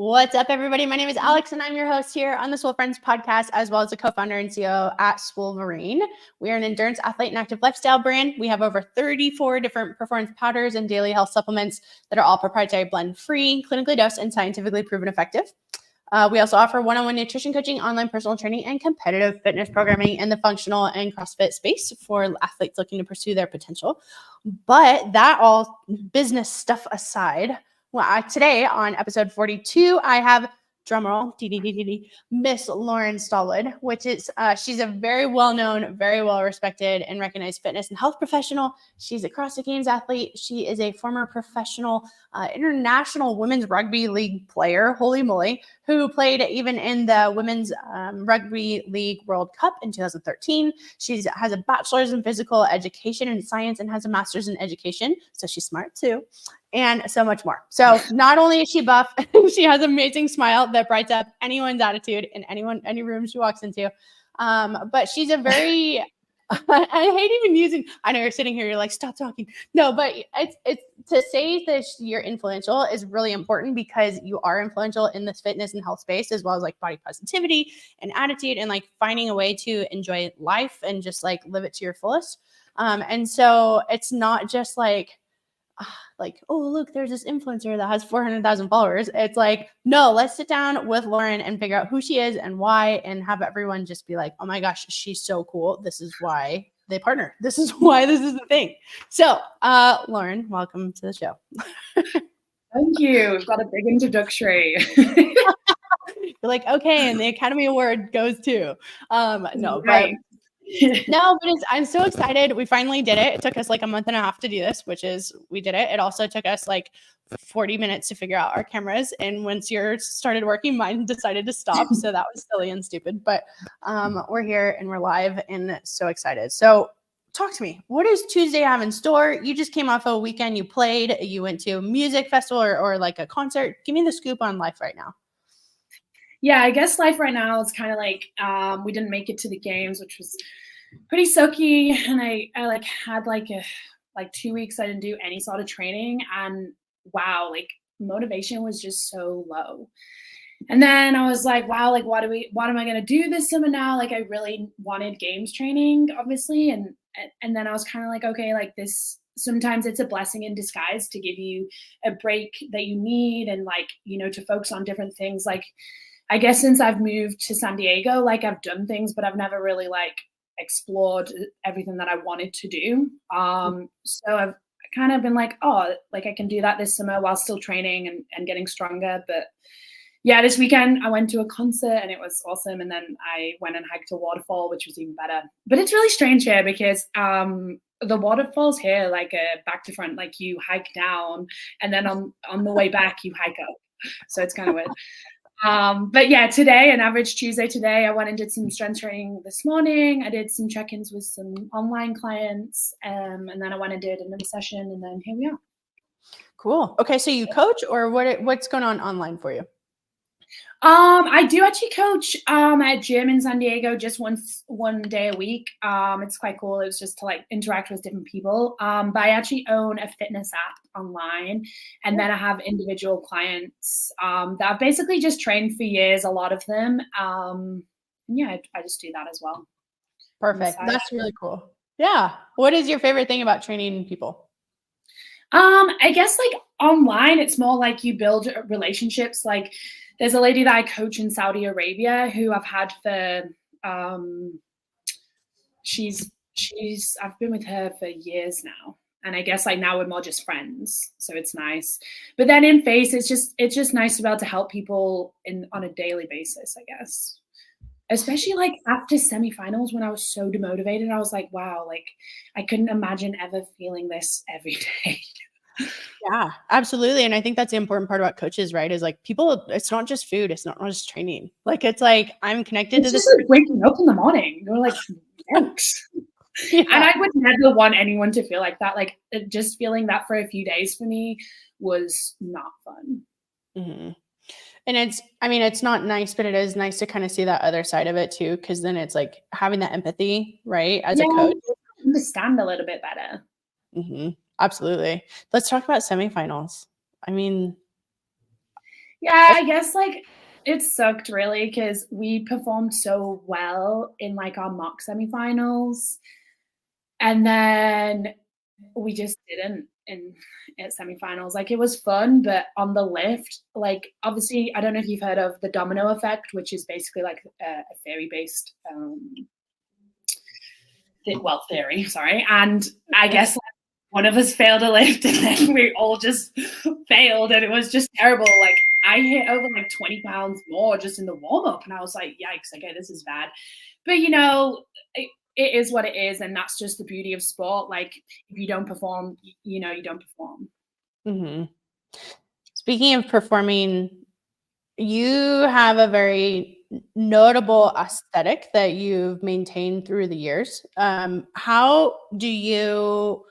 What's up, everybody? My name is Alex, and I'm your host here on the Swole Friends podcast, as well as the co-founder and CEO at Swolverine. We are an endurance athlete and active lifestyle brand. We have over 34 different performance powders and daily health supplements that are all proprietary blend-free, clinically dosed, and scientifically proven effective. We also offer one-on-one nutrition coaching, online personal training, and competitive fitness programming in the functional and CrossFit space for athletes looking to pursue their potential. But that all business stuff aside, today on episode 42, I have, drumroll, Miss Lauren Stallwood, which is, she's a very well-known, very well-respected and recognized fitness and health professional. She's a CrossFit Games athlete. She is a former professional international women's rugby league player, holy moly, who played even in the women's rugby league World Cup in 2013. She has a bachelor's in physical education and science and has a master's in education. So she's smart too. And so much more. So not only is she buff, she has an amazing smile that brights up anyone's attitude in any room she walks into. But she's a very, I hate even using, I know you're sitting here, you're like, stop talking. No, but it's to say that you're influential is really important because you are influential in this fitness and health space, as well as like body positivity and attitude and like finding a way to enjoy life and just like live it to your fullest. And so it's not just like, oh, look, there's this influencer that has 400,000 followers. It's like, no, let's sit down with Lauren and figure out who she is and why, and have everyone just be like, oh my gosh, she's so cool. This is why they partner. This is why this is the thing. So, Lauren, welcome to the show. Thank you. We've got a big introductory. You're like, okay, and the Academy Award goes too. No, right. But I'm so excited. We finally did it. It took us like a month and a half to do this, we did it. It also took us like 40 minutes to figure out our cameras. And once yours started working, mine decided to stop. So that was silly and stupid, but we're here and we're live and so excited. So talk to me. What does Tuesday have in store? You just came off a weekend. You went to a music festival or like a concert. Give me the scoop on life right now. Yeah, I guess life right now is kind of like we didn't make it to the games, which was pretty sucky. And I like had like 2 weeks I didn't do any sort of training, and wow, like motivation was just so low. And then I was like, wow, like what am I gonna do this summer now? Like I really wanted games training, obviously, and then I was kind of like, okay, like this. Sometimes it's a blessing in disguise to give you a break that you need, and like to focus on different things. Like I guess since I've moved to San Diego, like I've done things, but I've never really like explored everything that I wanted to do. So I've kind of been like, oh, like I can do that this summer while still training and getting stronger. But yeah, this weekend I went to a concert and it was awesome. And then I went and hiked a waterfall, which was even better. But it's really strange here because the waterfalls here, like back to front, like you hike down and then on the way back you hike up. So it's kind of weird. But yeah, today, an average Tuesday today, I went and did some strength training this morning. I did some check-ins with some online clients, and then I went and did another session, and then here we are. Cool. Okay, so you coach, or what's going on online for you? I do actually coach at gym in San Diego just one day a week. It's quite cool. It was just to like interact with different people. But I actually own a fitness app online, and then I have individual clients that I've basically just trained for years, a lot of them. Yeah, I just do that as well. Perfect. That's really cool. Yeah. What is your favorite thing about training people? I guess like online, it's more like you build relationships. Like there's a lady that I coach in Saudi Arabia who I've had for, I've been with her for years now. And I guess like now we're more just friends. So it's nice. But then in face, it's just nice to be able to help people on a daily basis, I guess. Especially like after semifinals when I was so demotivated, I was like, wow, like I couldn't imagine ever feeling this every day. Yeah, absolutely. And I think that's the important part about coaches, right? Is like people, it's not just food. It's not just training. Like, it's like, I'm connected to this. It's just like waking up in the morning. You're like, thanks. Yeah. And I would never want anyone to feel like that. Like just feeling that for a few days for me was not fun. Mm-hmm. And it's not nice, but it is nice to kind of see that other side of it too. Cause then it's like having that empathy, right? As a coach. Understand a little bit better. Mm-hmm. Absolutely. Let's talk about semifinals. I mean, Yeah, I guess like it sucked really because we performed so well in like our mock semifinals, and then we just didn't in at semifinals. Like it was fun, but on the lift, like obviously, I don't know if you've heard of the domino effect, which is basically like a theory-based theory, sorry. And I guess like, one of us failed a lift and then we all just failed and it was just terrible. Like I hit over like 20 pounds more just in the warm-up and I was like, yikes, okay, this is bad. But you know, it is what it is, and that's just the beauty of sport. Like if you don't perform, you know, you don't perform. Mm-hmm. Speaking of performing, you have a very notable aesthetic that you've maintained through the years. How do you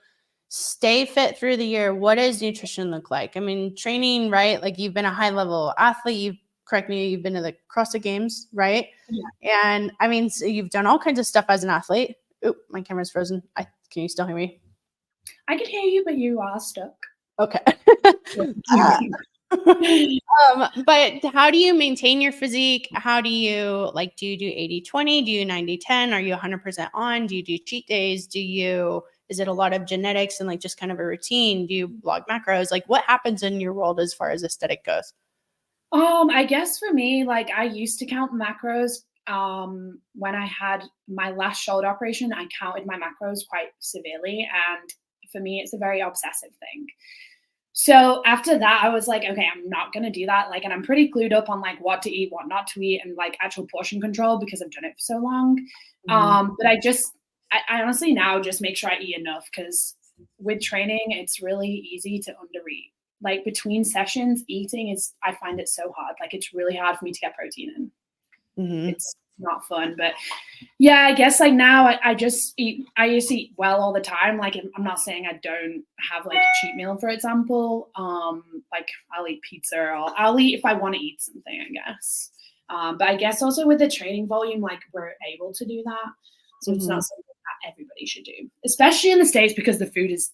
stay fit through the year? What does nutrition look like? I mean, training, right? Like you've been a high level athlete. You've been to the CrossFit Games, right? Yeah. And I mean, so you've done all kinds of stuff as an athlete. Oh, my camera's frozen. Can you still hear me? I can hear you, but you are stuck. Okay. But how do you maintain your physique? How do you do you do 80-20? Do you 90-10? Are you 100% on? Do you do cheat days? Is it a lot of genetics and like just kind of a routine? Do you log macros? Like what happens in your world as far as aesthetic goes? I guess for me, like I used to count macros. When I had my last shoulder operation, I counted my macros quite severely. And for me, it's a very obsessive thing. So after that, I was like, okay, I'm not going to do that. Like, and I'm pretty clued up on like what to eat, what not to eat, and like actual portion control because I've done it for so long. But I honestly now just make sure I eat enough because with training, it's really easy to undereat. Like between sessions, eating I find it so hard. Like it's really hard for me to get protein in. It's not fun, but yeah, I guess like now I used to eat well all the time. Like I'm not saying I don't have like a cheat meal, for example. Like I'll eat pizza or I'll eat if I want to eat something, I guess. But I guess also with the training volume, like we're able to do that. So it's not something that everybody should do, especially in the States because the food is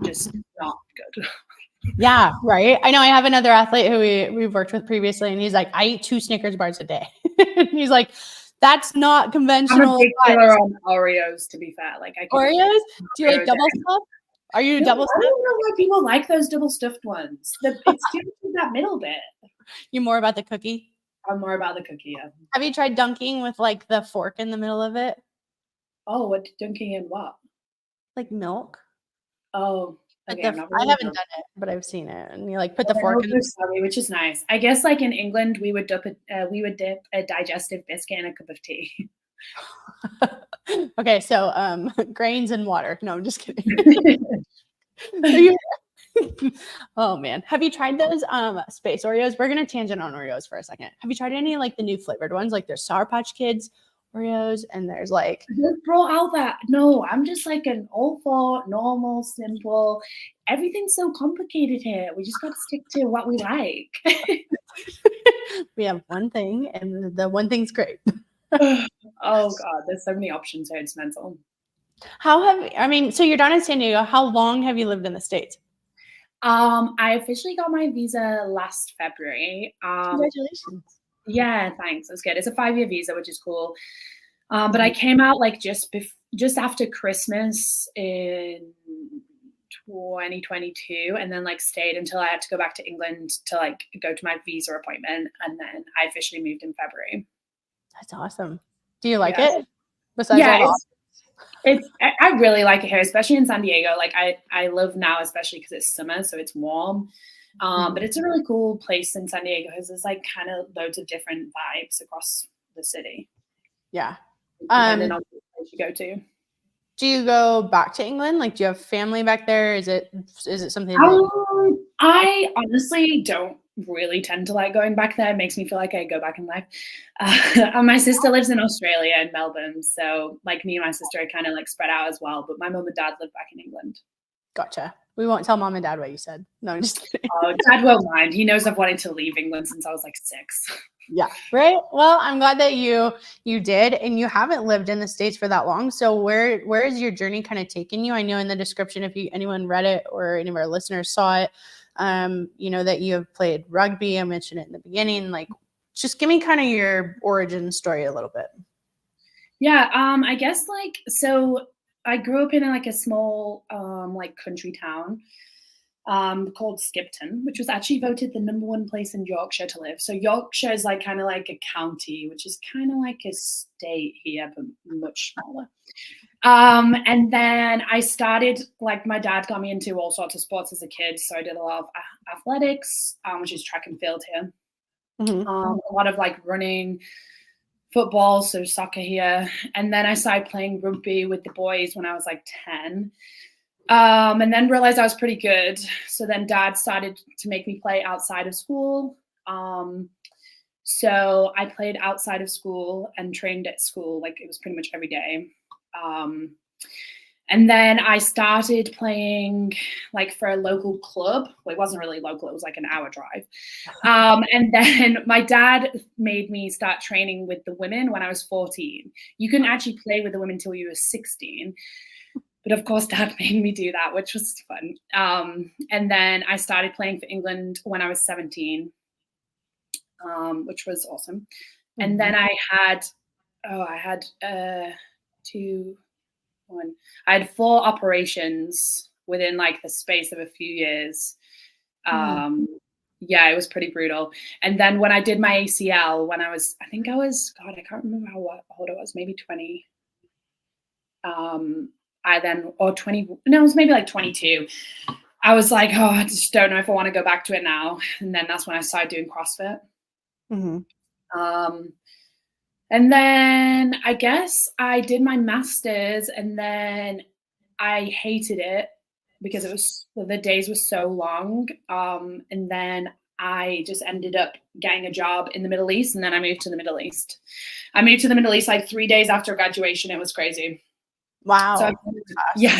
just not good. Yeah, right. I know I have another athlete who we've worked with previously, and he's like, I eat 2 Snickers bars a day. He's like, that's not conventional. I'm a big killer on Oreos, to be fair. Like Oreos? Do you like double stuff? Are you double stuff? I don't know why people like those double stuffed ones. It's too that middle bit. You're more about the cookie? I'm more about the cookie, yeah. Have you tried dunking with like the fork in the middle of it? Oh, what dunking in what? Like milk? Oh, okay. I haven't done it, but I've seen it. And you like put the fork in, which is nice. I guess like in England, we would dip a digestive biscuit in a cup of tea. Okay, so grains and water. No, I'm just kidding. Oh man, have you tried those space Oreos? We're gonna tangent on Oreos for a second. Have you tried any like the new flavored ones? Like there's Sour Patch Kids Oreos, and there's like brought out that. No, I'm just like an old thought, normal, simple. Everything's so complicated here. We just got to stick to what we like. We have one thing, and the one thing's great. Oh God, there's so many options here. It's mental. So you're down in San Diego. How long have you lived in the States? I officially got my visa last February. Congratulations. Yeah, thanks. It was good. It's a 5-year visa, which is cool. But I came out like just after Christmas in 2022, and then like stayed until I had to go back to England to like go to my visa appointment, and then I officially moved in February. That's awesome. Do you like it? Besides I really like it here, especially in San Diego. Like I live now, especially because it's summer, so it's warm. But it's a really cool place in San Diego because there's like kind of loads of different vibes across the city. Yeah. Depending on the place you go to. Do you go back to England? Like, do you have family back there? Is it something? I honestly don't really tend to like going back there. It makes me feel like I go back in life. My sister lives in Australia in Melbourne, so like me and my sister are kind of like spread out as well. But my mom and dad live back in England. Gotcha. We won't tell mom and dad what you said. No, I'm just kidding. Oh, Dad won't mind. He knows I've wanted to leave England since I was like 6. Yeah. Right. Well, I'm glad that you did, and you haven't lived in the States for that long. So where is your journey kind of taking you? I know in the description, if anyone read it or any of our listeners saw it, that you have played rugby. I mentioned it in the beginning. Like, just give me kind of your origin story a little bit. Yeah, I guess so I grew up in like a small like country town called Skipton, which was actually voted the #1 place in Yorkshire to live. So Yorkshire is like kind of like a county, which is kind of like a state here, but much smaller. And then I started, like, my dad got me into all sorts of sports as a kid. So I did a lot of athletics, which is track and field here. Mm-hmm. A lot of like running, football, so soccer here. And then I started playing rugby with the boys when I was like 10. And then realized I was pretty good. So then dad started to make me play outside of school. So I played outside of school and trained at school. Like, it was pretty much every day. And then I started playing like for a local club. Well, it wasn't really local. It was like an hour drive. And then my dad made me start training with the women when I was 14. You couldn't actually play with the women until you were 16. But of course, dad made me do that, which was fun. And then I started playing for England when I was 17, which was awesome. Mm-hmm. And then I had 4 operations within like the space of a few years. Yeah, it was pretty brutal. And then when I did my ACL, when I can't remember how old I was, maybe 20. It was maybe like 22. I was like, oh, I just don't know if I want to go back to it now. And then that's when I started doing CrossFit. Mm-hmm. And then I guess I did my master's, and then I hated it because the days were so long. And then I just ended up getting a job in the Middle East, and then I moved to the Middle East. I moved to the Middle East like 3 days after graduation. It was crazy. Wow. So yeah,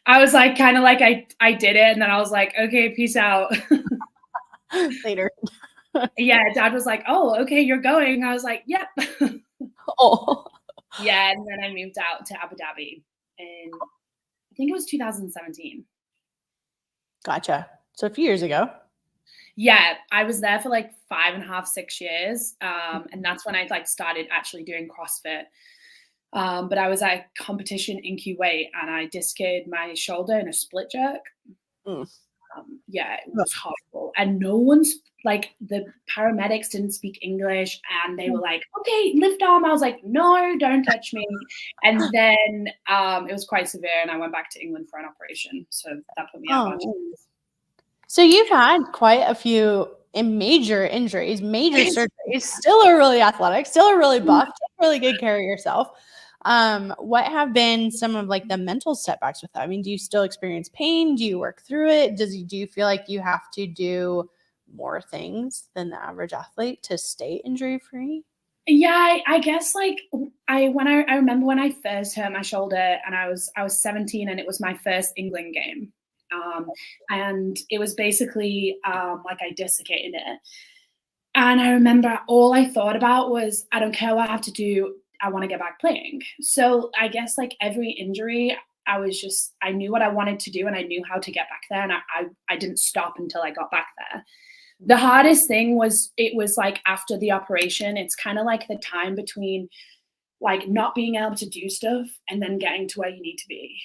I was like, kind of like I did it, and then I was like, okay, peace out. Later. Yeah, dad was like, oh, okay, you're going. I was like, yep. Oh. Yeah, and then I moved out to Abu Dhabi in, I think it was 2017. Gotcha. So a few years ago. Yeah, I was there for like 5.5, 6 years. And that's when I like started actually doing CrossFit. But I was at a competition in Kuwait, and I dislocated my shoulder in a split jerk. Yeah, it was horrible. And no one's like, the paramedics didn't speak English, and they were like, okay, lift arm. I was like, no, don't touch me. And then it was quite severe, and I went back to England for an operation. So that put me out. So you've had quite a few major injuries, major surgeries, still are really athletic, still are really buff, take really good care of yourself. What have been some of like the mental setbacks with that? I mean, do you still experience pain? Do you work through it? Do you feel like you have to do more things than the average athlete to stay injury free? Yeah, I guess like I remember when I first hurt my shoulder, and I was 17, and it was my first England game. And it was basically like I dislocated it. And I remember all I thought about was, I don't care what I have to do, I want to get back playing. So I guess like every injury, I knew what I wanted to do, and I knew how to get back there. And I didn't stop until I got back there. The hardest thing was, it was like after the operation, it's kind of like the time between like not being able to do stuff and then getting to where you need to be.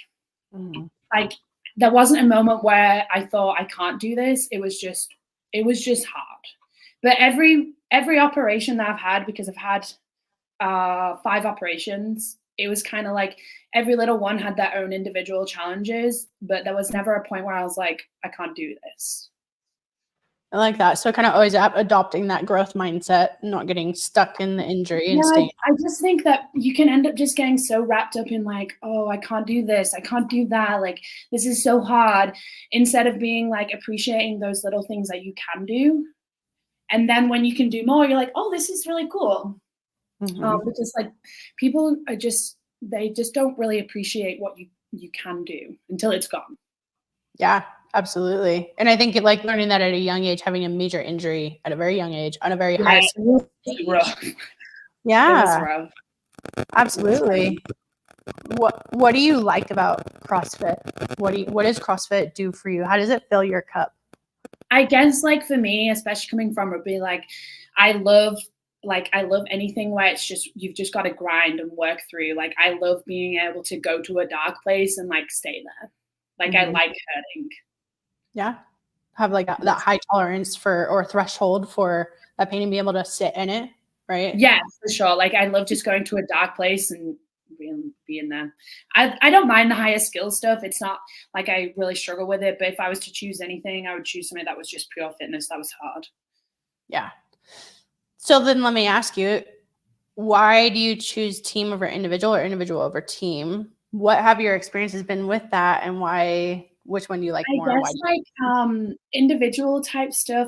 Mm-hmm. Like, there wasn't a moment where I thought I can't do this. It was just hard. But every operation that I've had, because I've had 5 operations, it was kind of like every little one had their own individual challenges, but there was never a point where I was like, I can't do this. I like that. So kind of always adopting that growth mindset, not getting stuck in the injury and staying. I just think that you can end up just getting so wrapped up in like, oh, I can't do this, I can't do that, like this is so hard, instead of being like appreciating those little things that you can do. And then when you can do more, you're like, oh, this is really cool. Mm-hmm. Because like people are they just don't really appreciate what you can do until it's gone. Yeah, absolutely. And I think like learning that at a young age, having a major injury at a very young age on a very high school stage. Yeah, it was rough. Absolutely. What do you like about CrossFit? What does CrossFit do for you? How does it fill your cup? I guess like for me, especially coming from rugby, like I love anything where it's just you've just got to grind and work through. Like I love being able to go to a dark place and like stay there. Like I like hurting. Yeah. Have like that high tolerance for or threshold for that pain and be able to sit in it, right? Yeah, for sure. Like I love just going to a dark place and being there. I don't mind the higher skill stuff. It's not like I really struggle with it, but if I was to choose anything, I would choose something that was just pure fitness. That was hard. Yeah. So then let me ask you, why do you choose team over individual or individual over team? What have your experiences been with that, and which one do you like more? I guess like individual type stuff.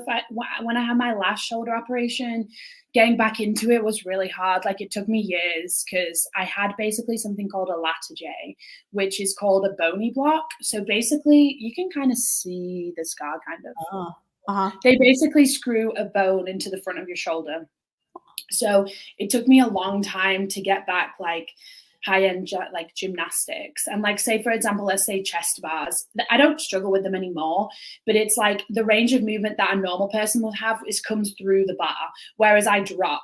When I had my last shoulder operation, getting back into it was really hard. Like it took me years because I had basically something called a latter J, which is called a bony block. So basically you can kind of see the scar kind of. They basically screw a bone into the front of your shoulder. So it took me a long time to get back like high-end like gymnastics. And like say, for example, let's say chest bars. I don't struggle with them anymore, but it's like the range of movement that a normal person will have comes through the bar, whereas I drop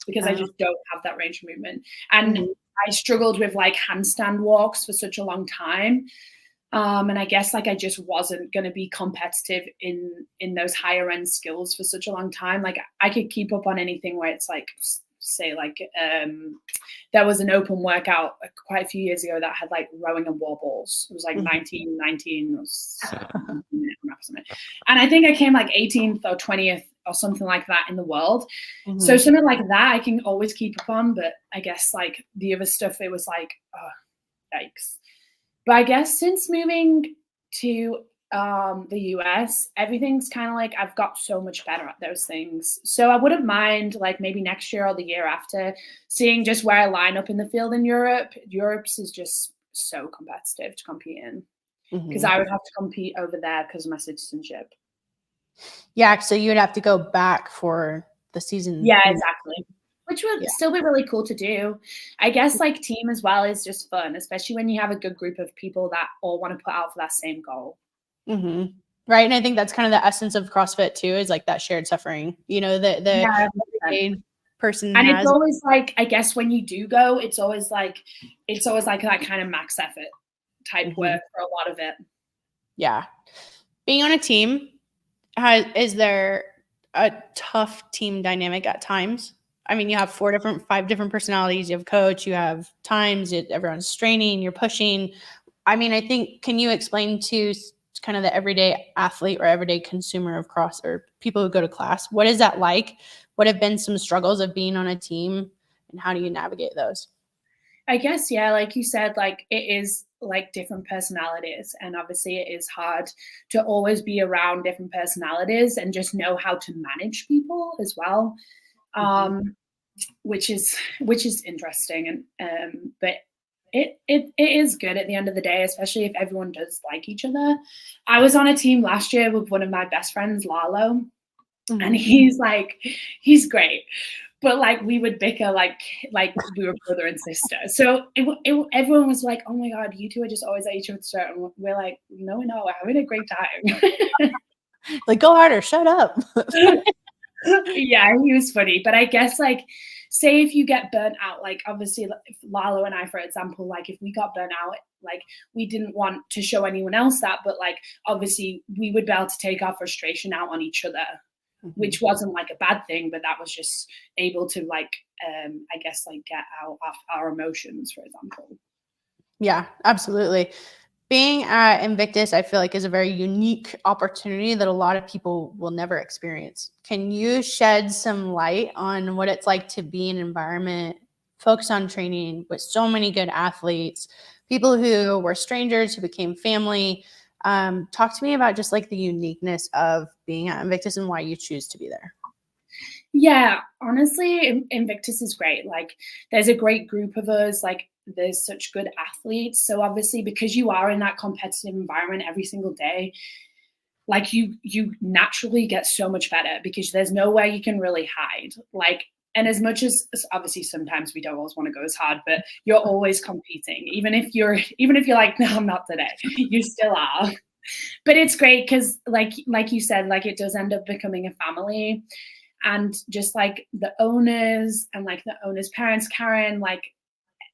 because I just don't have that range of movement. And I struggled with like handstand walks for such a long time. And I guess like I just wasn't going to be competitive in those higher end skills for such a long time. Like I could keep up on anything where it's like, say like there was an open workout quite a few years ago that had like rowing and wobbles. It was like 1919 or something. And I think I came like 18th or 20th or something like that in the world. So something like that I can always keep up on. But I guess like the other stuff, it was like, oh, yikes. But I guess since moving to the US, everything's kind of like I've got so much better at those things. So I wouldn't mind like maybe next year or the year after seeing just where I line up in the field in Europe. Europe's is just so competitive to compete in because I would have to compete over there because of my citizenship. Yeah, so you would have to go back for the season. Yeah, exactly. Which would still be really cool to do. I guess like team as well is just fun, especially when you have a good group of people that all want to put out for that same goal. Right. And I think that's kind of the essence of CrossFit too, is like that shared suffering, you know, the person and has. It's always like, I guess when you do go, it's always like that kind of max effort type work for a lot of it. Yeah. Being on a team, is there a tough team dynamic at times? I mean, you have 5 different personalities. You have coach, you have times, everyone's straining, you're pushing. I mean, I think, can you explain to kind of the everyday athlete or everyday consumer of cross or people who go to class, what is that like? What have been some struggles of being on a team and how do you navigate those? I guess, yeah, like you said, like it is like different personalities. And obviously it is hard to always be around different personalities and just know how to manage people as well. Which is interesting. And but it is good at the end of the day, especially if everyone does like each other. I was on a team last year with one of my best friends, Lalo, and he's great. But like we would bicker like we were brother and sister. So everyone was like, "Oh my god, you two are just always at each other's throat." And we're like, "No, we're having a great time." Like, go harder, shut up. Yeah, he was funny. But I guess like, say if you get burnt out, like obviously if Lalo and I, for example, like if we got burnt out, like we didn't want to show anyone else that, but like obviously we would be able to take our frustration out on each other. Which wasn't like a bad thing, but that was just able to like, I guess like get out our emotions, for example. Yeah, absolutely. Being at Invictus, I feel like is a very unique opportunity that a lot of people will never experience. Can you shed some light on what it's like to be in an environment focused on training with so many good athletes, people who were strangers who became family? Talk to me about just like the uniqueness of being at Invictus and why you choose to be there. Yeah, honestly, Invictus is great. Like there's a great group of us, like there's such good athletes. So obviously because you are in that competitive environment every single day, like you naturally get so much better because there's nowhere you can really hide. Like, and as much as obviously sometimes we don't always want to go as hard, but you're always competing. Even if you're like, no, I'm not today, you still are. But it's great because like you said, like it does end up becoming a family. And just like the owners and like the owners' parents, Karen, like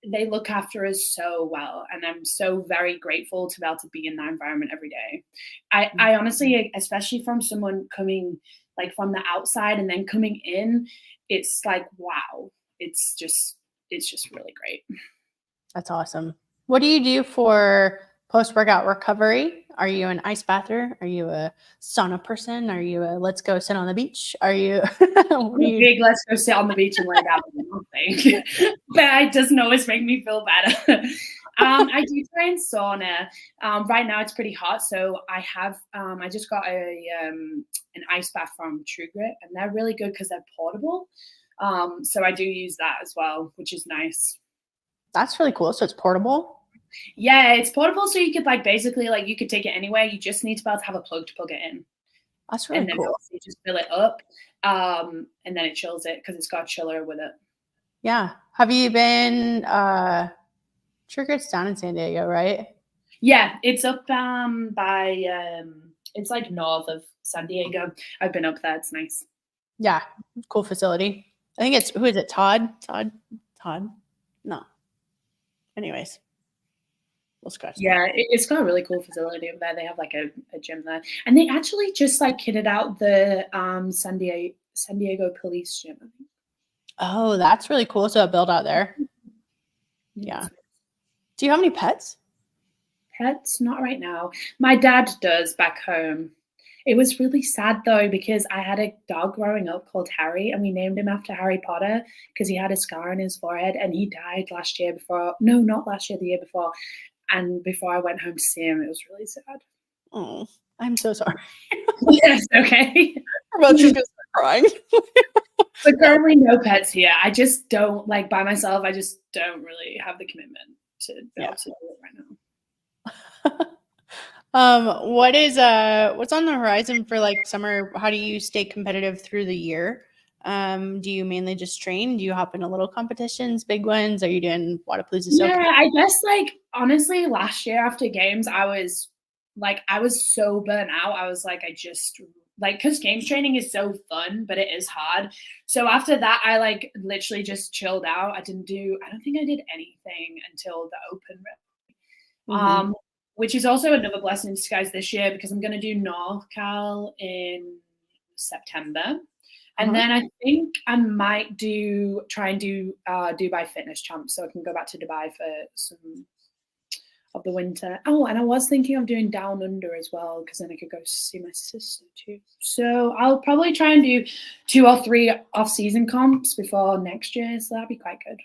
they look after us so well. And I'm so very grateful to be able to be in that environment every day. I honestly, especially from someone coming like from the outside and then coming in, it's like, wow, it's just really great. That's awesome. What do you do for post-workout recovery? Are you an ice bather? Are you a sauna person? Are you a let's go sit on the beach? Are you big let's go sit on the beach and lay down thing? But it doesn't always make me feel better. I do train sauna. Right now it's pretty hot, so I have I just got an ice bath from True Grit, and they're really good because they're portable. So I do use that as well, which is nice. That's really cool. So it's portable? Yeah, it's portable, so you could like basically like you could take it anywhere. You just need to be able to have a plug to plug it in. That's really cool. You just fill it up, and then it chills it because it's got a chiller with it. Yeah. Have you been True Grit's down in San Diego, right? Yeah, it's up by it's like north of San Diego. I've been up there. It's nice. Yeah, cool facility. I think it's, who is it? Todd? No. Anyways, we'll scratch that. Yeah, it's got a really cool facility over there. They have like a gym there, and they actually just like kitted out the San Diego police gym, I think. Oh, that's really cool. So a build out there. Yeah. Do you have any pets? Pets? Not right now. My dad does back home. It was really sad though, because I had a dog growing up called Harry, and we named him after Harry Potter because he had a scar on his forehead, and he died last year before. No, not last year, the year before. And before I went home to see him, it was really sad. Oh, I'm so sorry. Yes, okay. We're both just gonna start crying. But currently no pets here. I just don't, like, by myself, I just don't really have the commitment to be able to do it right now. What's on the horizon for like summer? How do you stay competitive through the year? Do you mainly just train? Do you hop into little competitions, big ones? Are you doing Wadapalooza? Yeah, I guess like honestly, last year after games, I was so burnt out. I was like, because games training is so fun, but it is hard. So after that, I like literally just chilled out. I don't think I did anything until the open. Mm-hmm. Which is also another blessing in disguise this year because I'm going to do NorCal in September. And then I think I might try and do Dubai Fitness Champs, so I can go back to Dubai for some of the winter. Oh, and I was thinking of doing Down Under as well, because then I could go see my sister too. So I'll probably try and do 2 or 3 off-season comps before next year, so that'd be quite good.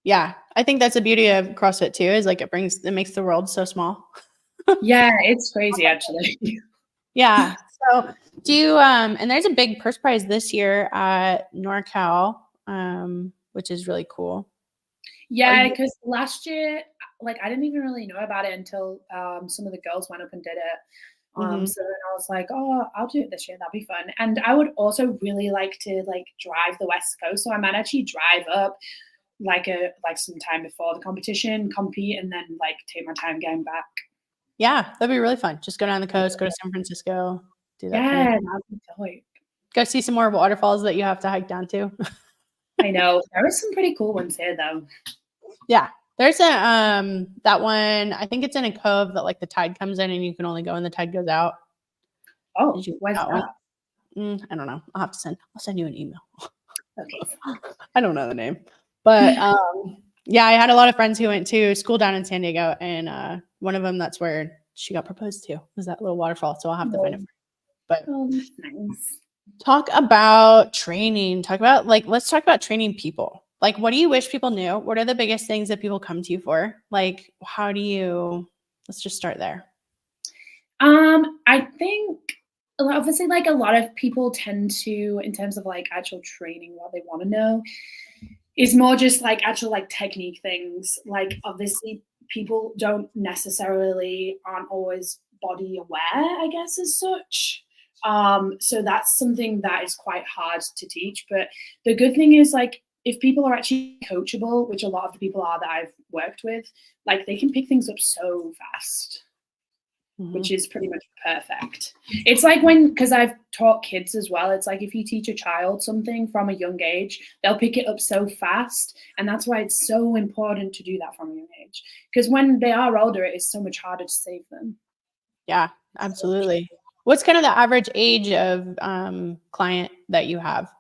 Yeah, I think that's the beauty of CrossFit too, is like it makes the world so small. Yeah, it's crazy actually. Yeah. So do you and there's a big purse prize this year at NorCal, which is really cool. Yeah, because last year, like I didn't even really know about it until some of the girls went up and did it. So then I was like, oh, I'll do it this year. That'd be fun. And I would also really like to like drive the West Coast. So I might actually drive up like some time before the competition, compete, and then like take my time getting back. Yeah, that'd be really fun. Just go down the coast, go to San Francisco, do that. Yeah, that'd be dope. Go see some more waterfalls that you have to hike down to. I know. There are some pretty cool ones here though. Yeah. There's a that one, I think it's in a cove that like the tide comes in and you can only go when the tide goes out. Oh, where's that? I don't know. I'll send you an email. Okay. I don't know the name. But yeah, I had a lot of friends who went to school down in San Diego, and one of them, that's where she got proposed to, was that little waterfall. So I'll have to find it. But nice. Talk about training. Let's talk about training people. Like, what do you wish people knew? What are the biggest things that people come to you for? Like, let's just start there. I think obviously like a lot of people tend to, in terms of like actual training, what they want to know is more just like actual like technique things. Like obviously people aren't always body aware, I guess, as such. So that's something that is quite hard to teach. But the good thing is like if people are actually coachable, which a lot of the people are that I've worked with, like they can pick things up so fast. which is pretty much perfect. It's like because I've taught kids as well, it's like if you teach a child something from a young age, they'll pick it up so fast. And that's why it's so important to do that from a young age. Because when they are older, it is so much harder to save them. Yeah, absolutely. What's kind of the average age of client that you have?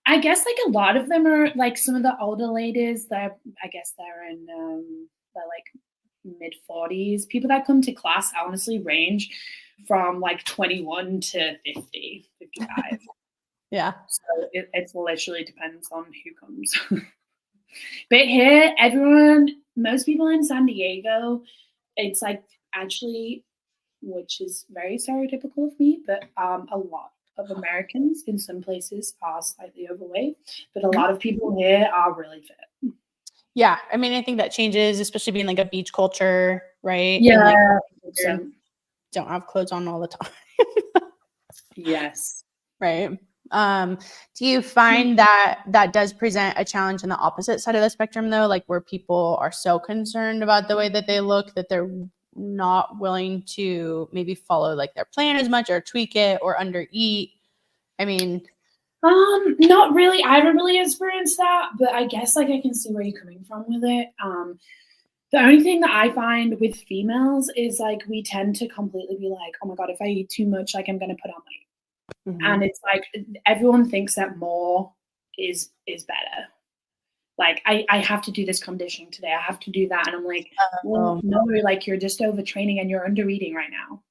I guess like a lot of them are like some of the older ladies that I guess they're in they're like mid 40s. People that come to class honestly range from like 21 to 50, 55. Yeah. So it literally depends on who comes. But here, most people in San Diego, it's like actually, which is very stereotypical of me, but a lot of Americans in some places are slightly overweight, but a lot of people here are really fit. Yeah. I mean, I think that changes, especially being like a beach culture, right? Yeah. And, like, don't have clothes on all the time. Yes. Right. Do you find that does present a challenge on the opposite side of the spectrum, though, like where people are so concerned about the way that they look that they're not willing to maybe follow like their plan as much or tweak it or under eat? I mean, not really. I haven't really experienced that, but I guess like I can see where you're coming from with it. The only thing that I find with females is like we tend to completely be like, oh my God, if I eat too much, like I'm going to put on weight. And it's like everyone thinks that more is better. Like I have to do this conditioning today. I have to do that. And I'm like, well, no, like you're just overtraining and you're under eating right now.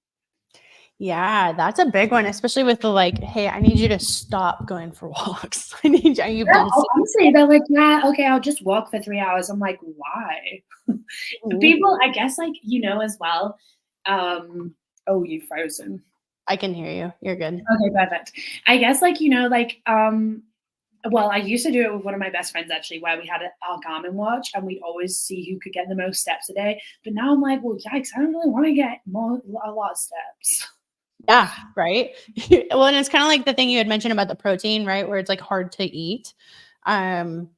Yeah, that's a big one, especially with the like, hey, I need you to stop going for walks. I need you. You've been honestly, they're like, yeah, okay, I'll just walk for 3 hours. I'm like, why? People, I guess, like, as well. Oh, you've frozen. I can hear you. You're good. Okay, perfect. I guess, like, well, I used to do it with one of my best friends, actually, where we had our Garmin watch and we'd always see who could get the most steps a day. But now I'm like, well, yikes, I don't really want to get a lot of steps. Yeah, right. Well, and it's kind of like the thing you had mentioned about the protein, right? Where it's like hard to eat,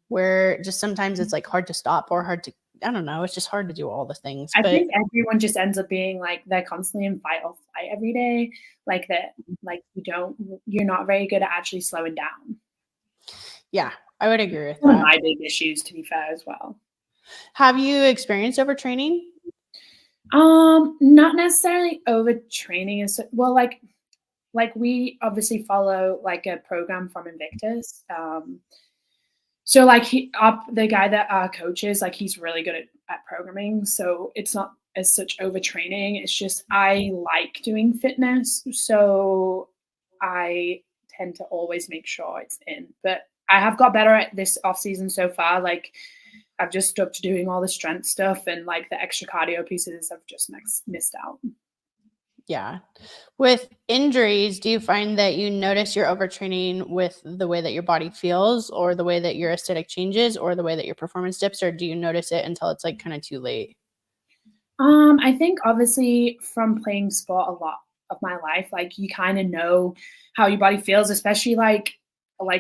where just sometimes it's like hard to stop or hard to, I don't know, it's just hard to do all the things. I think everyone just ends up being like they're constantly in fight or flight every day. Like that, like you're not very good at actually slowing down. Yeah, I would agree with one that. of my big issues, to be fair, as well. Have you experienced overtraining? Not necessarily overtraining. Well, like we obviously follow like a program from Invictus. So like the guy that coaches, like he's really good at programming. So it's not as such overtraining. It's just I like doing fitness, so I tend to always make sure it's in. But I have got better at this off season so far. Like I've just stopped doing all the strength stuff, and like the extra cardio pieces I've just missed out. Yeah. With injuries, do you find that you notice you're overtraining with the way that your body feels or the way that your aesthetic changes or the way that your performance dips, or do you notice it until it's like kind of too late? I think obviously from playing sport a lot of my life, like you kind of know how your body feels, especially like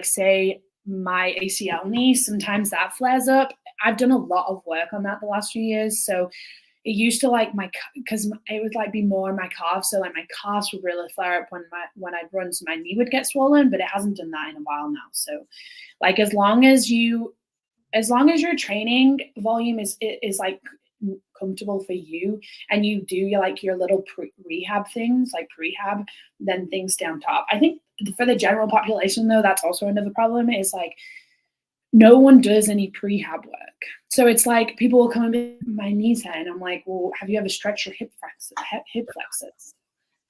say my ACL knee, sometimes that flares up. I've done a lot of work on that the last few years. So it used to like because it would like be more in my calves. So like my calves would really flare up when I'd run, so my knee would get swollen, but it hasn't done that in a while now. So like as long as your training volume is like comfortable for you and you do your little rehab things like prehab, then things stay on top. I think for the general population though, that's also another problem is like no one does any prehab work. So it's like people will come and be, my knees hurt, and I'm like, well, have you ever stretched your hip flexors?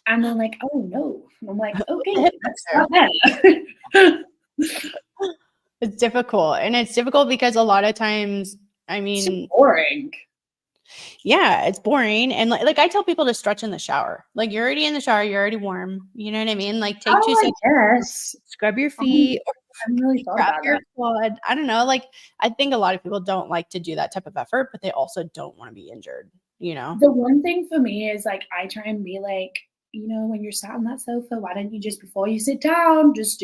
And they're like, oh no. And I'm like, okay, that's not bad. It's difficult. And it's difficult because a lot of times, I mean, it's boring. Yeah, it's boring. And like I tell people to stretch in the shower. Like you're already in the shower, you're already warm. You know what I mean? Like take 2 seconds, scrub your feet, or really grab your quad. I don't know. Like I think a lot of people don't like to do that type of effort, but they also don't want to be injured, you know? The one thing for me is like I try and be like, when you're sat on that sofa, why don't you just before you sit down, just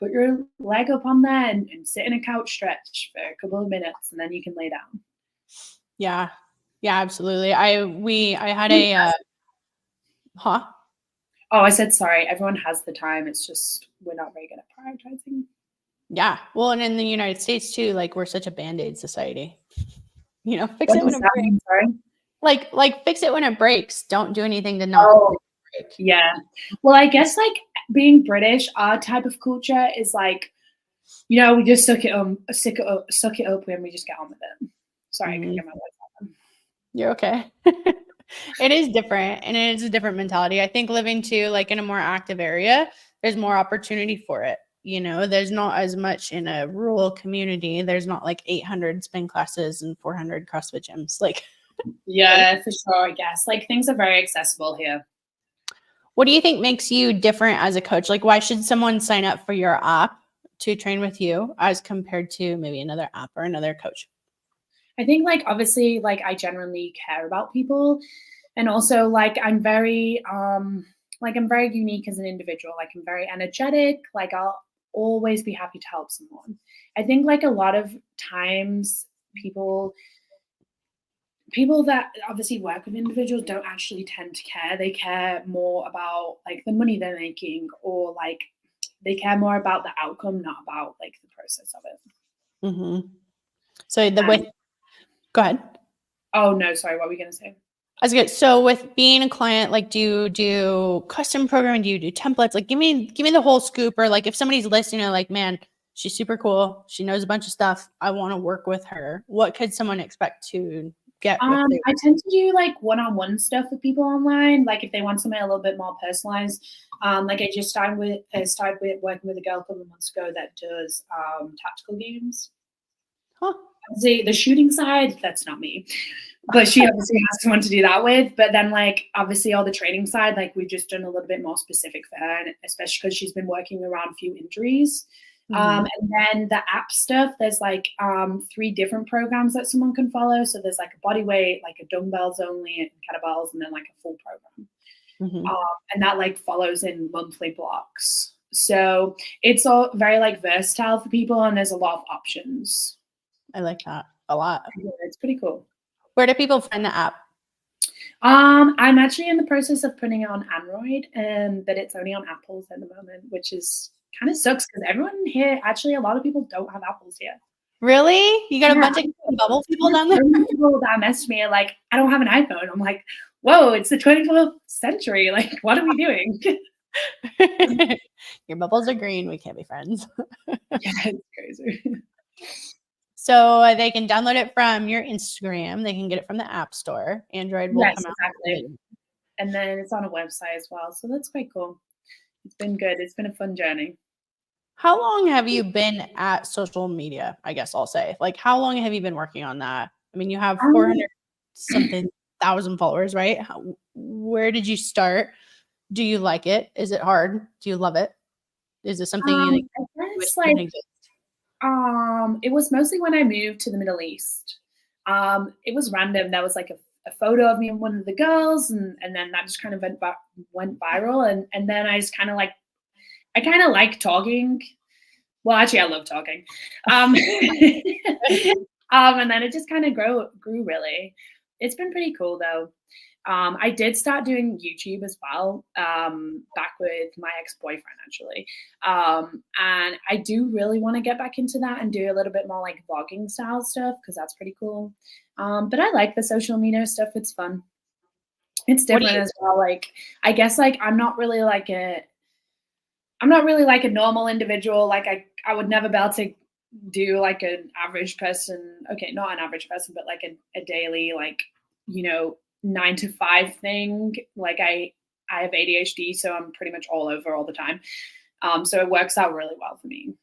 put your leg up on there and sit in a couch stretch for a couple of minutes and then you can lay down. Yeah. Yeah, absolutely. I had a huh? Oh, I said sorry. Everyone has the time. It's just we're not very good at prioritizing. Yeah. Well, and in the United States too, like we're such a Band-Aid society. You know, fix What it when does it that breaks. mean? Sorry. Like fix it when it breaks. Don't do anything to not Oh, break. yeah. Well, I guess like being British, our type of culture is like, we just suck it up and we just get on with it. Sorry, I couldn't get my words out. You're okay. It is different, and it is a different mentality. I think living too, like in a more active area, there's more opportunity for it. You know, there's not as much in a rural community. There's not like 800 spin classes and 400 CrossFit gyms. Like, Yeah, for sure. I guess like things are very accessible here. what do you think makes you different as a coach? Like, why should someone sign up for your app to train with you as compared to maybe another app or another coach? I think like obviously like I genuinely care about people, and also like I'm very unique as an individual. Like I'm very energetic. Like I'll always be happy to help someone. I think like a lot of times people that obviously work with individuals don't actually tend to care. They care more about like the money they're making, or like they care more about the outcome, not about like the process of it. Mm-hmm. So go ahead. Oh no, sorry. What were we gonna say? I was good. So with being a client, like do you do custom programming? Do you do templates? Like give me the whole scoop. Or like if somebody's listening, like, man, she's super cool. She knows a bunch of stuff. I want to work with her. What could someone expect to get? I tend to do like one-on-one stuff with people online. Like if they want something a little bit more personalized. Like I just started working with a girl a couple of months ago that does tactical games. Huh. The shooting side, that's not me. But she obviously has someone to do that with. But then like obviously all the training side, like we've just done a little bit more specific for her, and especially because she's been working around a few injuries. And then the app stuff, there's like 3 different programs that someone can follow. So there's like a body weight, like a dumbbells only, and kettlebells, and then like a full program. And that like follows in monthly blocks. So it's all very like versatile for people, and there's a lot of options. I like that a lot. Yeah, it's pretty cool. Where do people find the app? I'm actually in the process of putting it on Android, but it's only on Apples at the moment, which is kind of sucks because everyone here, actually, a lot of people don't have Apples here. Really? You got a bunch of bubble people down there? People that message me are like, I don't have an iPhone. I'm like, whoa, it's the 24th century. Like, what are we doing? Your bubbles are green. We can't be friends. Yeah, it's crazy. So they can download it from your Instagram. They can get it from the App Store. Android will come out. Exactly. And then it's on a website as well. So that's quite cool. It's been good. It's been a fun journey. How long have you been at social media? I guess I'll say. Like, how long have you been working on that? I mean, you have 400-something thousand followers, right? Where did you start? Do you like it? Is it hard? Do you love it? Is it something you think? I guess like it was mostly when I moved to the Middle East. It was random. There was like a photo of me and one of the girls, and then that just kind of went viral, and then I just kind of like talking. Well, actually, I love talking. And then it just kind of grew really. It's been pretty cool though. I did start doing YouTube as well, back with my ex-boyfriend actually. And I do really want to get back into that and do a little bit more like vlogging style stuff because that's pretty cool. But I like the social media stuff. It's fun. It's different as well. Like, I guess like I'm not really like a normal individual. Like I would never be able to do like an average person. Okay, not an average person, but like a daily, like, 9 to 5 thing. Like I have ADHD, so I'm pretty much all over all the time. So it works out really well for me.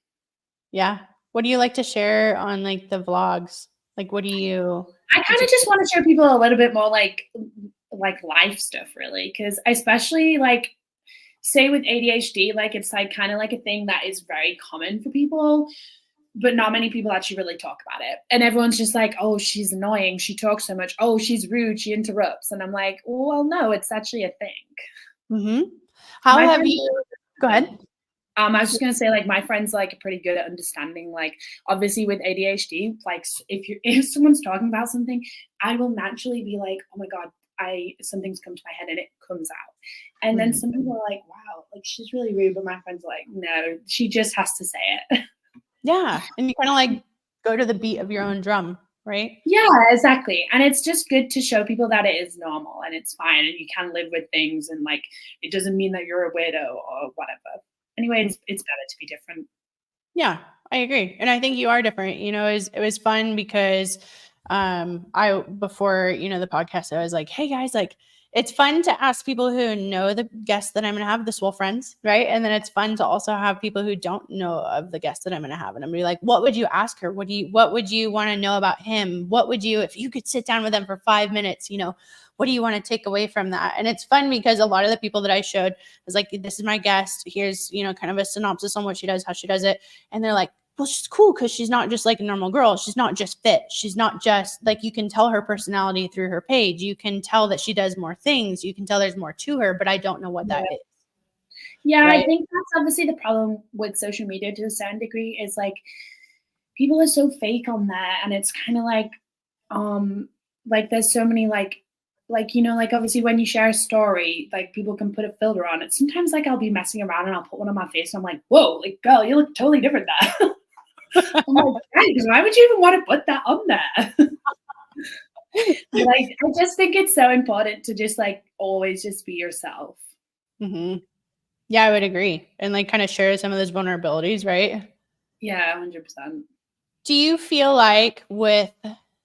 Yeah. What do you like to share on like the vlogs? Like, what do you? I kind of just want to show people a little bit more like life stuff, really, because especially like, say with ADHD, like it's like kind of like a thing that is very common for people, but not many people actually really talk about it. And everyone's just like, oh, she's annoying. She talks so much. Oh, she's rude. She interrupts. And I'm like, well, no, it's actually a thing. How have you? Go ahead. I was just gonna say, like, my friends like are pretty good at understanding. Like, obviously with ADHD, like if someone's talking about something, I will naturally be like, oh my god, something's come to my head and it comes out. And then some people are like, wow, like she's really rude, but my friends are like, no, she just has to say it. Yeah, and you kind of like go to the beat of your own drum, right? Yeah, exactly. And it's just good to show people that it is normal and it's fine and you can live with things and like it doesn't mean that you're a weirdo or whatever. Anyway, it's better to be different. Yeah, I agree. And I think you are different. You know, it was fun because before, the podcast, I was like, hey guys, like it's fun to ask people who know the guests that I'm going to have, the Swole friends, right? And then it's fun to also have people who don't know of the guests that I'm going to have. And I'm going to be like, what would you ask her? What would you want to know about him? What would you, if you could sit down with them for 5 minutes, what do you want to take away from that? And it's fun because a lot of the people that I showed was like, this is my guest. Here's, kind of a synopsis on what she does, how she does it. And they're like, well, she's cool because she's not just like a normal girl. She's not just fit. She's not just like, you can tell her personality through her page. You can tell that she does more things. You can tell there's more to her, but I don't know what that is. Yeah, right? I think that's obviously the problem with social media to a certain degree is like people are so fake on there and it's kind of like there's so many like obviously when you share a story, like people can put a filter on it. Sometimes like I'll be messing around and I'll put one on my face and I'm like, whoa, like girl, you look totally different there. I'm like, guys, why would you even want to put that on there? Like, I just think it's so important to just like always just be yourself. Mm-hmm. Yeah, I would agree. And like kind of share some of those vulnerabilities, right? Yeah, 100%. Do you feel like with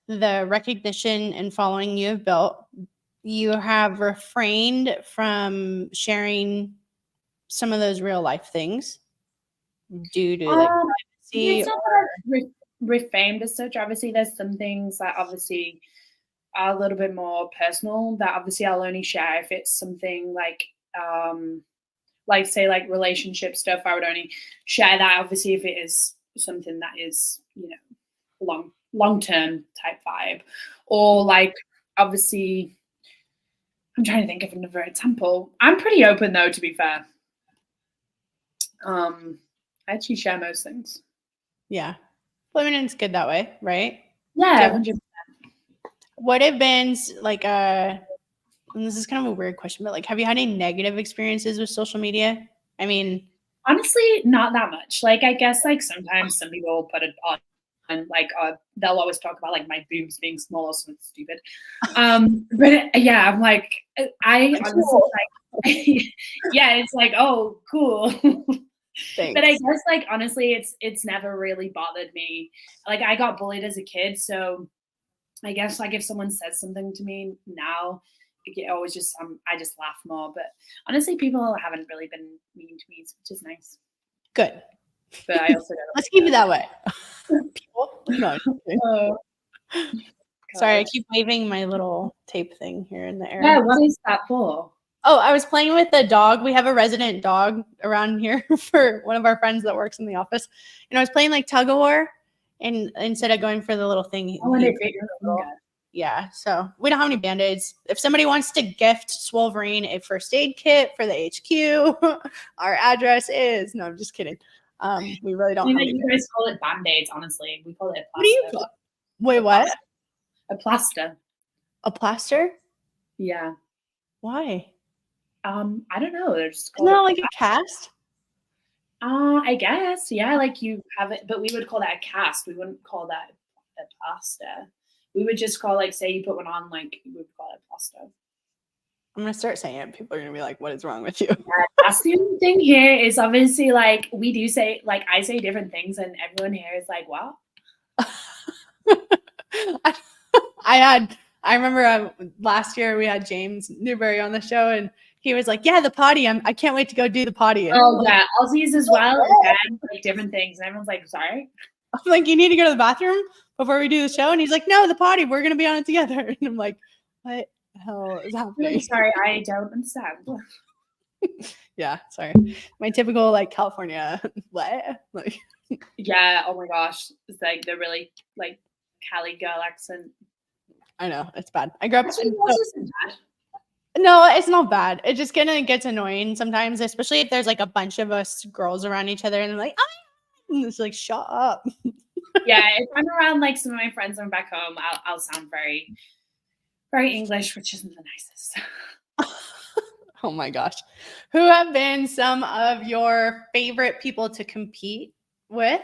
the recognition and following you have built, you have refrained from sharing some of those real life things due to like privacy? It's not reframed as such. Obviously, there's some things that obviously are a little bit more personal that obviously I'll only share if it's something like say like relationship stuff. I would only share that obviously if it is something that is, long-term type vibe, or like obviously I'm trying to think of another example. I'm pretty open though, to be fair. I actually share most things. Yeah. Well, I mean, it's good that way, right? Yeah, 100%. What have been like and this is kind of a weird question, but like, have you had any negative experiences with social media? I mean, honestly, not that much. Like, I guess like sometimes some people will put it on and like they'll always talk about like my boobs being small or something stupid. But yeah, I'm like, I honestly like, yeah, it's like, oh, cool. But I guess like honestly, it's never really bothered me. Like I got bullied as a kid, so I guess like if someone says something to me now, it always just I just laugh more. But honestly, people haven't really been mean to me, which is nice. Good. But I also let's keep it that way. People, no. Sorry, I keep waving my little tape thing here in the air. Yeah, what is that for? Oh, I was playing with the dog. We have a resident dog around here for one of our friends that works in the office. And I was playing like tug of war, and instead of going for the little thing. Yeah, so we don't have any Band-Aids. If somebody wants to gift Swolverine a first aid kit for the HQ, our address is, no, I'm just kidding. We really don't. You guys call it Band-Aids, honestly. We call it a plaster. What do you call? Wait, what? A plaster. A plaster? Yeah. Why? I don't know. They're just isn't that like a cast? I guess. Yeah, like you have it, but we would call that a cast. We wouldn't call that a plaster. We would just call, like, say you put one on, like, we would call it plaster. I'm going to start saying it. People are going to be like, what is wrong with you? Yeah, that's the only thing here is obviously, like, we do say, like, I say different things and everyone here is like, wow. I remember last year we had James Newberry on the show and he was like, yeah, the potty. I can't wait to go do the potty. And oh, yeah. Aussies as well. And like different things. And everyone's like, sorry. I'm like, you need to go to the bathroom before we do the show? And he's like, no, the potty. We're going to be on it together. And I'm like, what the hell is happening? Sorry, I don't understand. Yeah, sorry. My typical like California, what? Like, yeah, oh my gosh. It's like the really like Cali girl accent. I know, it's bad. I grew up No, it's not bad. It just kind of gets annoying sometimes, especially if there's like a bunch of us girls around each other and they're like, and it's like, shut up. Yeah, if I'm around like some of my friends when I'm back home, I'll sound very, very English, which isn't the nicest. Oh my gosh. Who have been some of your favorite people to compete with?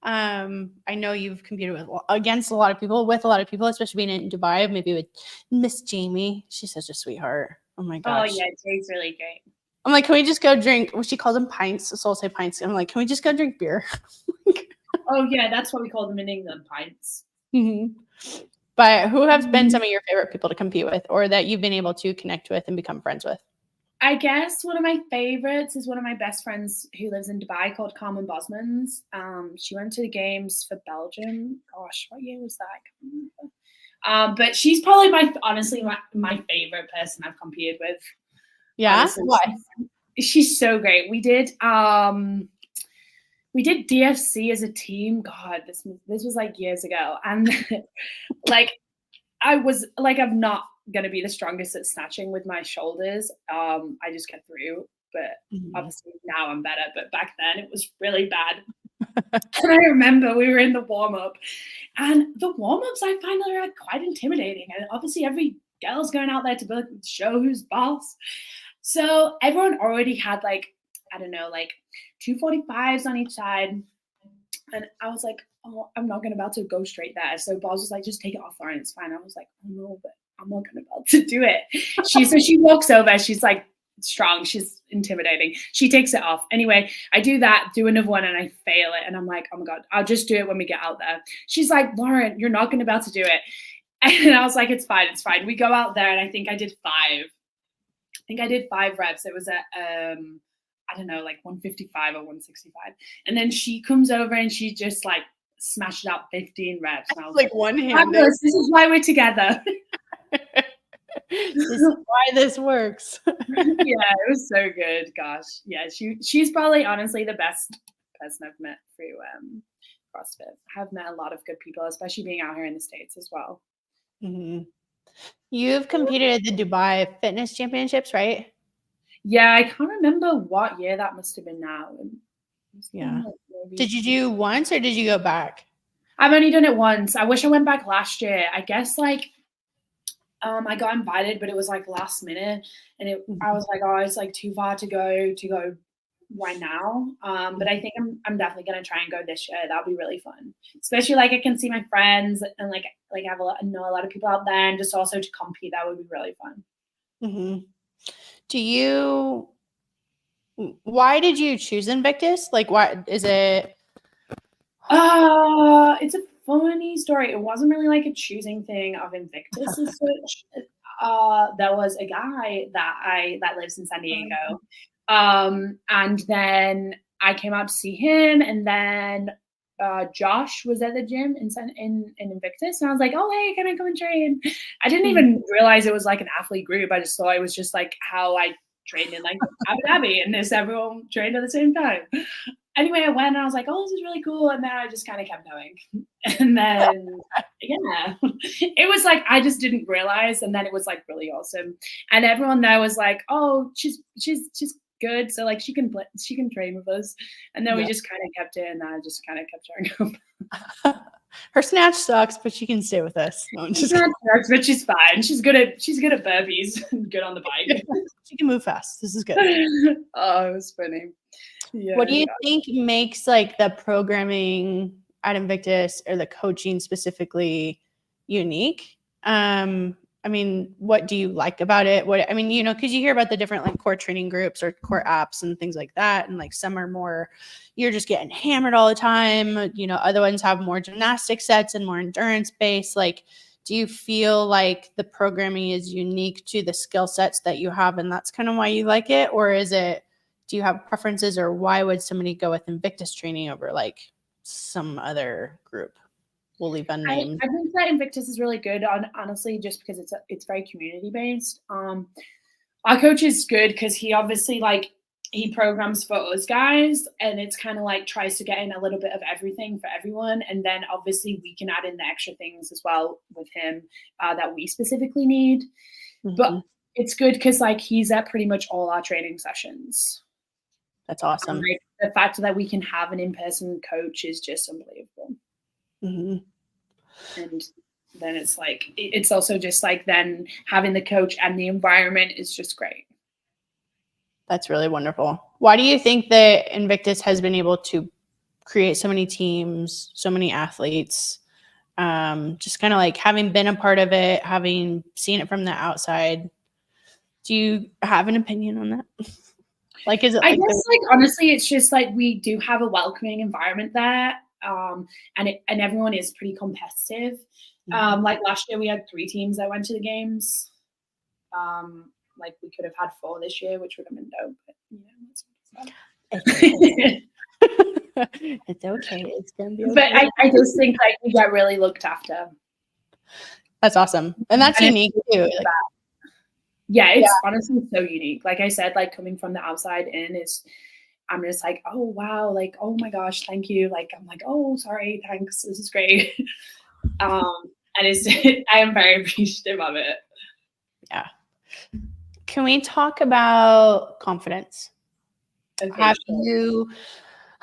I know you've competed against a lot of people, especially being in Dubai, maybe with Miss Jamie. She's such a sweetheart. Oh my gosh. Oh yeah, Jay's really great. I'm like, can we just go drink? Well, she calls them pints, so I'll say pints. I'm like, can we just go drink beer? Oh yeah, that's what we call them in England, pints. Mm-hmm. But who have been some of your favorite people to compete with, or that you've been able to connect with and become friends with? I guess one of my favorites is one of my best friends who lives in Dubai called Carmen Bosmans. She went to the games for Belgium. Gosh, what year was that? I can't remember. But she's probably honestly my favorite person I've competed with. Yeah, honestly. why? She's so great. We did DFC as a team. God, this was like years ago, and like I was like, I'm not gonna be the strongest at snatching with my shoulders. I just get through, but obviously now I'm better. But back then it was really bad. And I remember we were in the warm-up, and the warm-ups I find are quite intimidating. And obviously every girl's going out there to show who's boss. So everyone already had like, I don't know, like 245s on each side. And I was like, oh, I'm not gonna about to go straight there. So Boz was like, just take it off, Lauren, it's fine. I was like, oh no, but I'm not gonna about to do it. So she walks over, she's like strong, she's intimidating. She takes it off. Anyway, I do that, do another one, and I fail it. And I'm like, oh my God, I'll just do it when we get out there. She's like, Lauren, you're not gonna about to do it. And I was like, it's fine. We go out there, and I think I did 5 reps. It was at I don't know, like 155 or 165. And then she comes over and she just like smashed out 15 reps. And I was like one-handed. This is why we're together. This is why this works. Yeah, it was so good. Gosh. Yeah, she's probably honestly the best person I've met through CrossFit. I've met a lot of good people, especially being out here in the States as well. Mm-hmm. You've competed at the Dubai Fitness Championships, right? Yeah, I can't remember what year that must have been now. Yeah. Did you do once or did you go back? I've only done it once. I wish I went back last year. I guess like I got invited, but it was like last minute, and I was like, oh, it's like too far to go right now. But I think I'm definitely gonna try and go this year. That'll be really fun, especially like I can see my friends and like know a lot of people out there, and just also to compete. That would be really fun. Mm-hmm. Why did you choose Invictus? Like, why is it? It's a funny story. It wasn't really like a choosing thing of Invictus as such. There was a guy that lives in San Diego. And then I came out to see him, and then Josh was at the gym in Invictus, and I was like, oh hey, can I come and train? I didn't even realize it was like an athlete group. I just thought it was just like how I trained in like Abu Dhabi, and everyone trained at the same time. Anyway, I went and I was like, oh, this is really cool. And then I just kind of kept going. And then, yeah, it was like, I just didn't realize. And then it was like really awesome. And everyone there was like, oh, she's good. So like, she can train with us. And then we just kind of kept it. And I just kind of kept showing up. Her snatch sucks, but she can stay with us. No, but she's fine. She's good at burpees and good on the bike. She can move fast. This is good. Oh, it was funny. Yeah, what do you think makes like the programming at Invictus or the coaching specifically unique? I mean, what do you like about it? Because you hear about the different like core training groups or core apps and things like that. And like some are more, you're just getting hammered all the time. Other ones have more gymnastic sets and more endurance based. Like, do you feel like the programming is unique to the skill sets that you have and that's kind of why you like it? Or do you have preferences, or why would somebody go with Invictus training over like some other group? We'll leave unnamed. I think that Invictus is really good, honestly, just because it's very community based. Our coach is good because he obviously he programs for us guys, and it's kind of like tries to get in a little bit of everything for everyone, and then obviously we can add in the extra things as well with him that we specifically need. Mm-hmm. But it's good because like he's at pretty much all our training sessions. That's awesome. Like the fact that we can have an in-person coach is just unbelievable. Mm-hmm. And then it's like, it's also just like then having the coach and the environment is just great. That's really wonderful. Why do you think that Invictus has been able to create so many teams, so many athletes? Just kind of like having been a part of it, having seen it from the outside. Do you have an opinion on that? Like, is it? I guess like honestly, it's just like we do have a welcoming environment there, and everyone is pretty competitive. Mm-hmm. Like last year, we had 3 teams that went to the games. Like we could have had 4 this year, which would have been dope. But It's okay. It's gonna be okay. But I just think like we get really looked after. That's awesome, and that's unique too. Like, yeah, it's honestly so unique. Like I said, like coming from the outside in is, I'm just like, oh wow, like oh my gosh, thank you. Like I'm like, oh sorry, thanks, this is great. And it's I am very appreciative of it. Yeah. Can we talk about confidence? Okay, Have sure. you,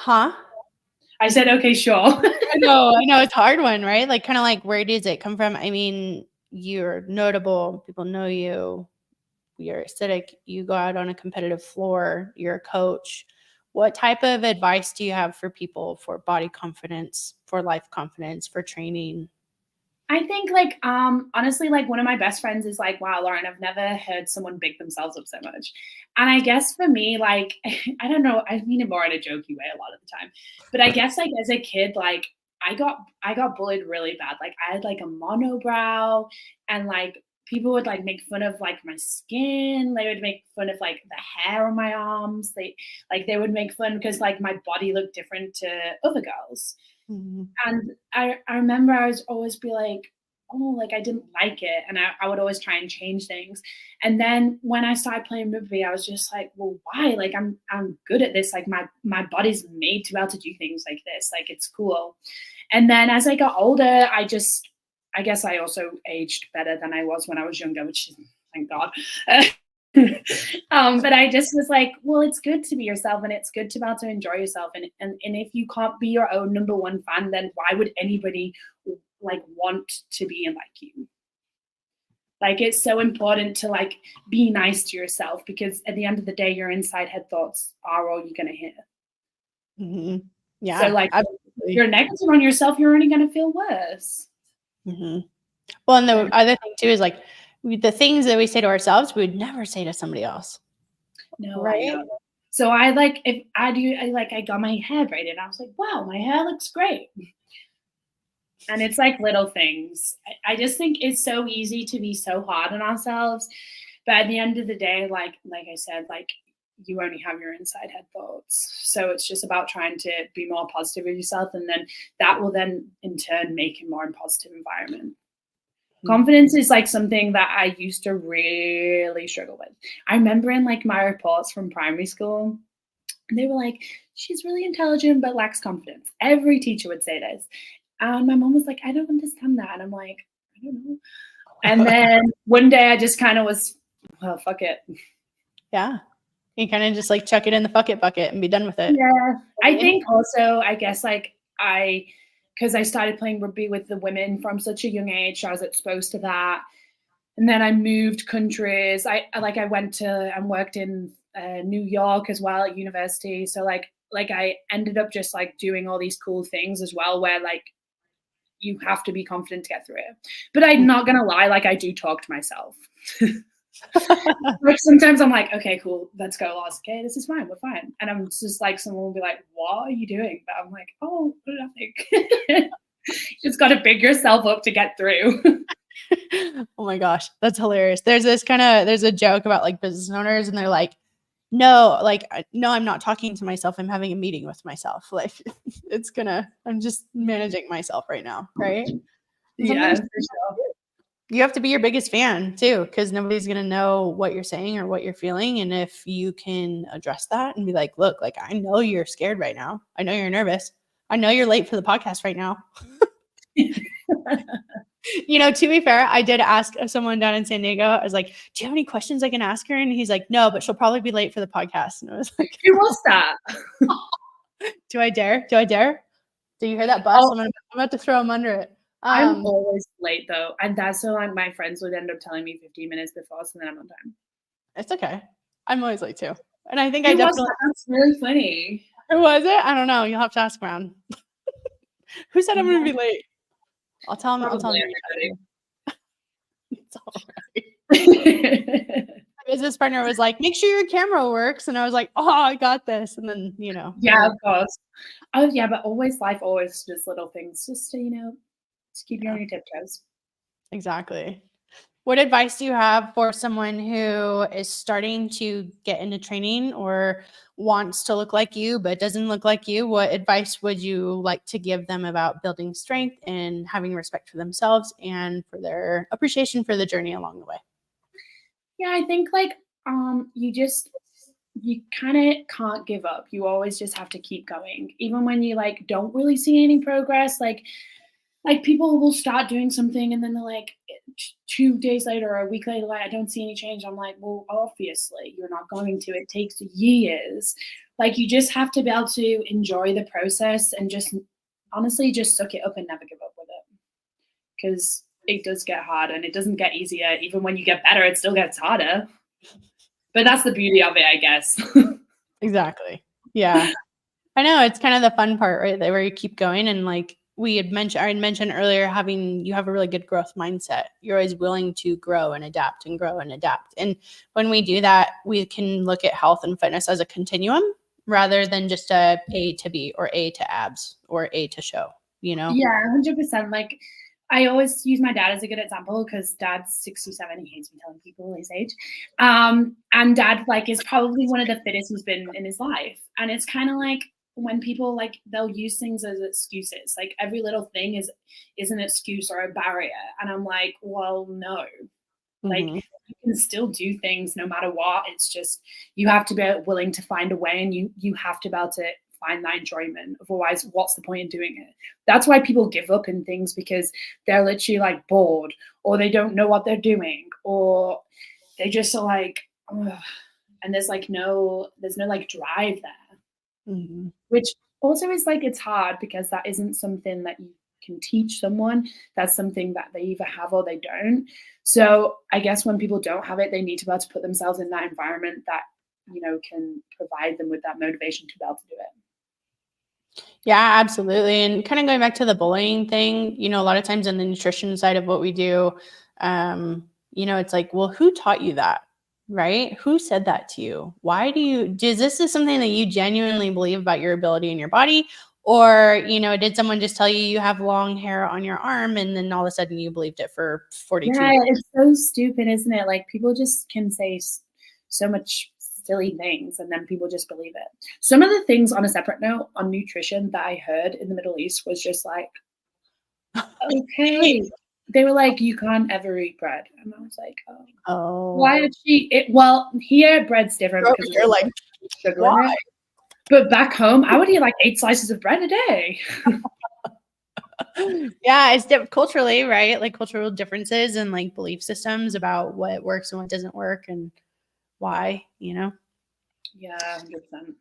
I said, okay, sure. I know it's a hard one, right? Like kind of like, where does it come from? I mean, you're notable, people know you, you're aesthetic, you go out on a competitive floor, you're a coach. What type of advice do you have for people for body confidence, for life confidence, for training? I think like honestly, like one of my best friends is like, wow, Lauren, I've never heard someone big themselves up so much. And I guess for me, like, I don't know, I mean it more in a jokey way a lot of the time. But I guess like as a kid, like I got bullied really bad. Like I had like a monobrow, and like people would like make fun of like my skin. They would make fun of like the hair on my arms. They would make fun because like my body looked different to other girls. Mm-hmm. And I remember I was always be like, oh, like I didn't like it. And I would always try and change things. And then when I started playing rugby, I was just like, well, why? Like I'm good at this. Like my body's made to be able to do things like this. Like it's cool. And then as I got older, I guess I also aged better than I was when I was younger, which is, thank God. But I just was like, well, it's good to be yourself, and it's good to be able to enjoy yourself. And if you can't be your own number one fan, then why would anybody like want to be like you? Like it's so important to like be nice to yourself, because at the end of the day, your inside head thoughts are all you're gonna hear. Mm-hmm. Yeah. So like if you're negative on yourself, you're only gonna feel worse. Mm-hmm. Well, and the other thing too is like the things that we say to ourselves, we would never say to somebody else. No, right? So I like, if I got my hair braided, I was like, wow, my hair looks great. And it's like little things. I just think it's so easy to be so hard on ourselves. But at the end of the day, like I said, like you only have your inside head thoughts. So it's just about trying to be more positive with yourself. And then that will then in turn make a more positive environment. Confidence is like something that I used to really struggle with. I remember in like my reports from primary school, they were like, she's really intelligent but lacks confidence. Every teacher would say this. And my mom was like, I don't understand that. And I'm like, I don't know. And then one day I just kind of was, well, fuck it. Yeah. You kind of just like chuck it in the fuck it bucket and be done with it. Yeah. I think also, I guess like because I started playing rugby with the women from such a young age, I was exposed to that. And then I moved countries. I went to and worked in New York as well at university. So like I ended up just like doing all these cool things as well, where like you have to be confident to get through it. But I'm not gonna lie, like I do talk to myself. Like sometimes I'm like, okay, cool, let's go, Lars. Okay, this is fine, we're fine. And I'm just like, someone will be like, what are you doing? But I'm like, oh, nothing. You just got to big yourself up to get through. Oh my gosh, that's hilarious. There's a joke about like business owners, and they're like, no, I'm not talking to myself. I'm having a meeting with myself. Like I'm just managing myself right now. Right. Yeah, for sure. You have to be your biggest fan too, because nobody's going to know what you're saying or what you're feeling. And if you can address that and be like, look, like, I know you're scared right now. I know you're nervous. I know you're late for the podcast right now. To be fair, I did ask someone down in San Diego. I was like, do you have any questions I can ask her? And he's like, no, but she'll probably be late for the podcast. And I was like, Who was that? do I dare? Do I dare? Do you hear that bus? Oh, I'm about to throw him under it. I'm always late though. And that's so like my friends would end up telling me 15 minutes before, so then I'm on time. It's okay. I'm always late too. And I think Who I was definitely. that? That's really funny. Who was it? I don't know. You'll have to ask around. Who said I'm going to be late? I'll tell him. I'll tell him. It's all right. My business partner was like, make sure your camera works. And I was like, oh, I got this. And then, Yeah, of course. Oh, yeah, but life always just little things just to, just keep you on your tiptoes. Exactly. What advice do you have for someone who is starting to get into training or wants to look like you, but doesn't look like you? What advice would you like to give them about building strength and having respect for themselves and for their appreciation for the journey along the way? Yeah, I think you kind of can't give up. You always just have to keep going. Even when you don't really see any progress, like people will start doing something and then they're like 2 days later or a week later, like, I don't see any change. I'm like, well, obviously you're not going to. It takes years. You just have to be able to enjoy the process and just honestly just suck it up and never give up with it. Because it does get hard and it doesn't get easier. Even when you get better, it still gets harder. But that's the beauty of it, I guess. Exactly. Yeah. I know it's kind of the fun part, right? Where you keep going and I had mentioned earlier, you have a really good growth mindset. You're always willing to grow and adapt and grow and adapt. And when we do that, we can look at health and fitness as a continuum rather than just a to B or A to abs or A to show, Yeah, 100%. I always use my dad as a good example because dad's 67. He hates me telling people his age. And dad is probably one of the fittest he's been in his life. And it's kind of when people they'll use things as excuses. Every little thing is an excuse or a barrier. And I'm like, well, no. You can still do things no matter what. It's just you have to be willing to find a way, and you have to be able to find that enjoyment. Otherwise, what's the point in doing it? That's why people give up in things, because they're literally bored, or they don't know what they're doing, or they just are ugh. And there's no drive there, which also is it's hard because that isn't something that you can teach someone. That's something that they either have or they don't. So I guess when people don't have it, they need to be able to put themselves in that environment that can provide them with that motivation to be able to do it. Yeah, absolutely. And kind of going back to the bullying thing, a lot of times on the nutrition side of what we do, it's well, who taught you that? Right? Who said that to you? Why is this something that you genuinely believe about your ability in your body? Or, did someone just tell you have long hair on your arm and then all of a sudden you believed it for 42 years? It's so stupid, isn't it? People just can say so much silly things and then people just believe it. Some of the things, on a separate note, on nutrition that I heard in the Middle East was just okay. They were you can't ever eat bread. And I was oh. Why did she? Well, here bread's different because you're sugar why? in it. But back home, I would eat 8 slices of bread a day. Yeah, it's culturally, right? Cultural differences and belief systems about what works and what doesn't work and why, Yeah, 100%.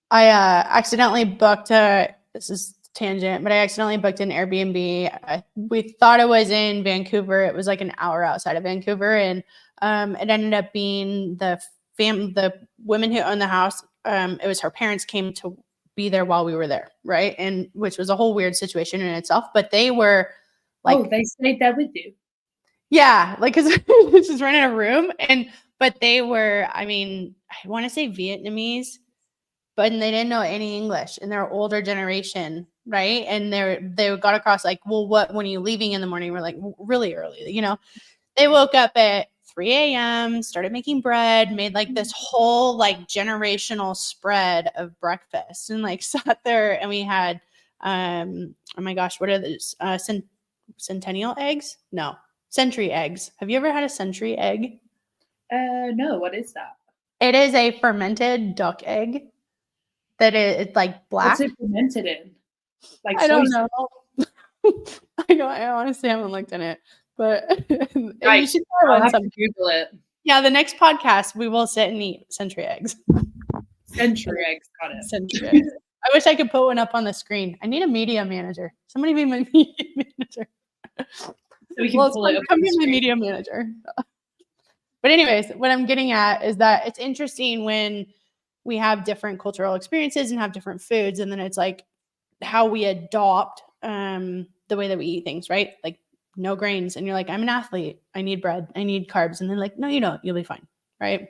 I accidentally booked this is tangent, but I accidentally booked an Airbnb. We thought it was in Vancouver. It was an hour outside of Vancouver, and it ended up being the women who owned the house. It was her parents came to be there while we were there, right? And which was a whole weird situation in itself. But they were they stayed there with you. Yeah, because this is renting a room, but they were, I want to say Vietnamese, but they didn't know any English, and they're older generation, right? And they got across well, when are you leaving in the morning? We're really early, They woke up at 3 a.m., started making bread, made this whole generational spread of breakfast, and sat there, and we had oh my gosh, what are those centennial eggs? No, century eggs. Have you ever had a century egg? No, what is that? It is a fermented duck egg that it's black. What's it fermented in? I don't know. I honestly haven't looked in it, But you Right. should try I'll one have some. to Google it. Yeah, the next podcast we will sit and eat century eggs. Century eggs, got it. Century eggs. I wish I could put one up on the screen. I need a media manager. Somebody be my media manager. So we can pull it up come on the be my screen. media manager. But anyways, what I'm getting at is that it's interesting when we have different cultural experiences and have different foods, and then it's like how we adopt the way that we eat things, right? Like no grains, and you're like, I'm an athlete, I need bread, I need carbs, and then like, no, you don't, you'll be fine, right?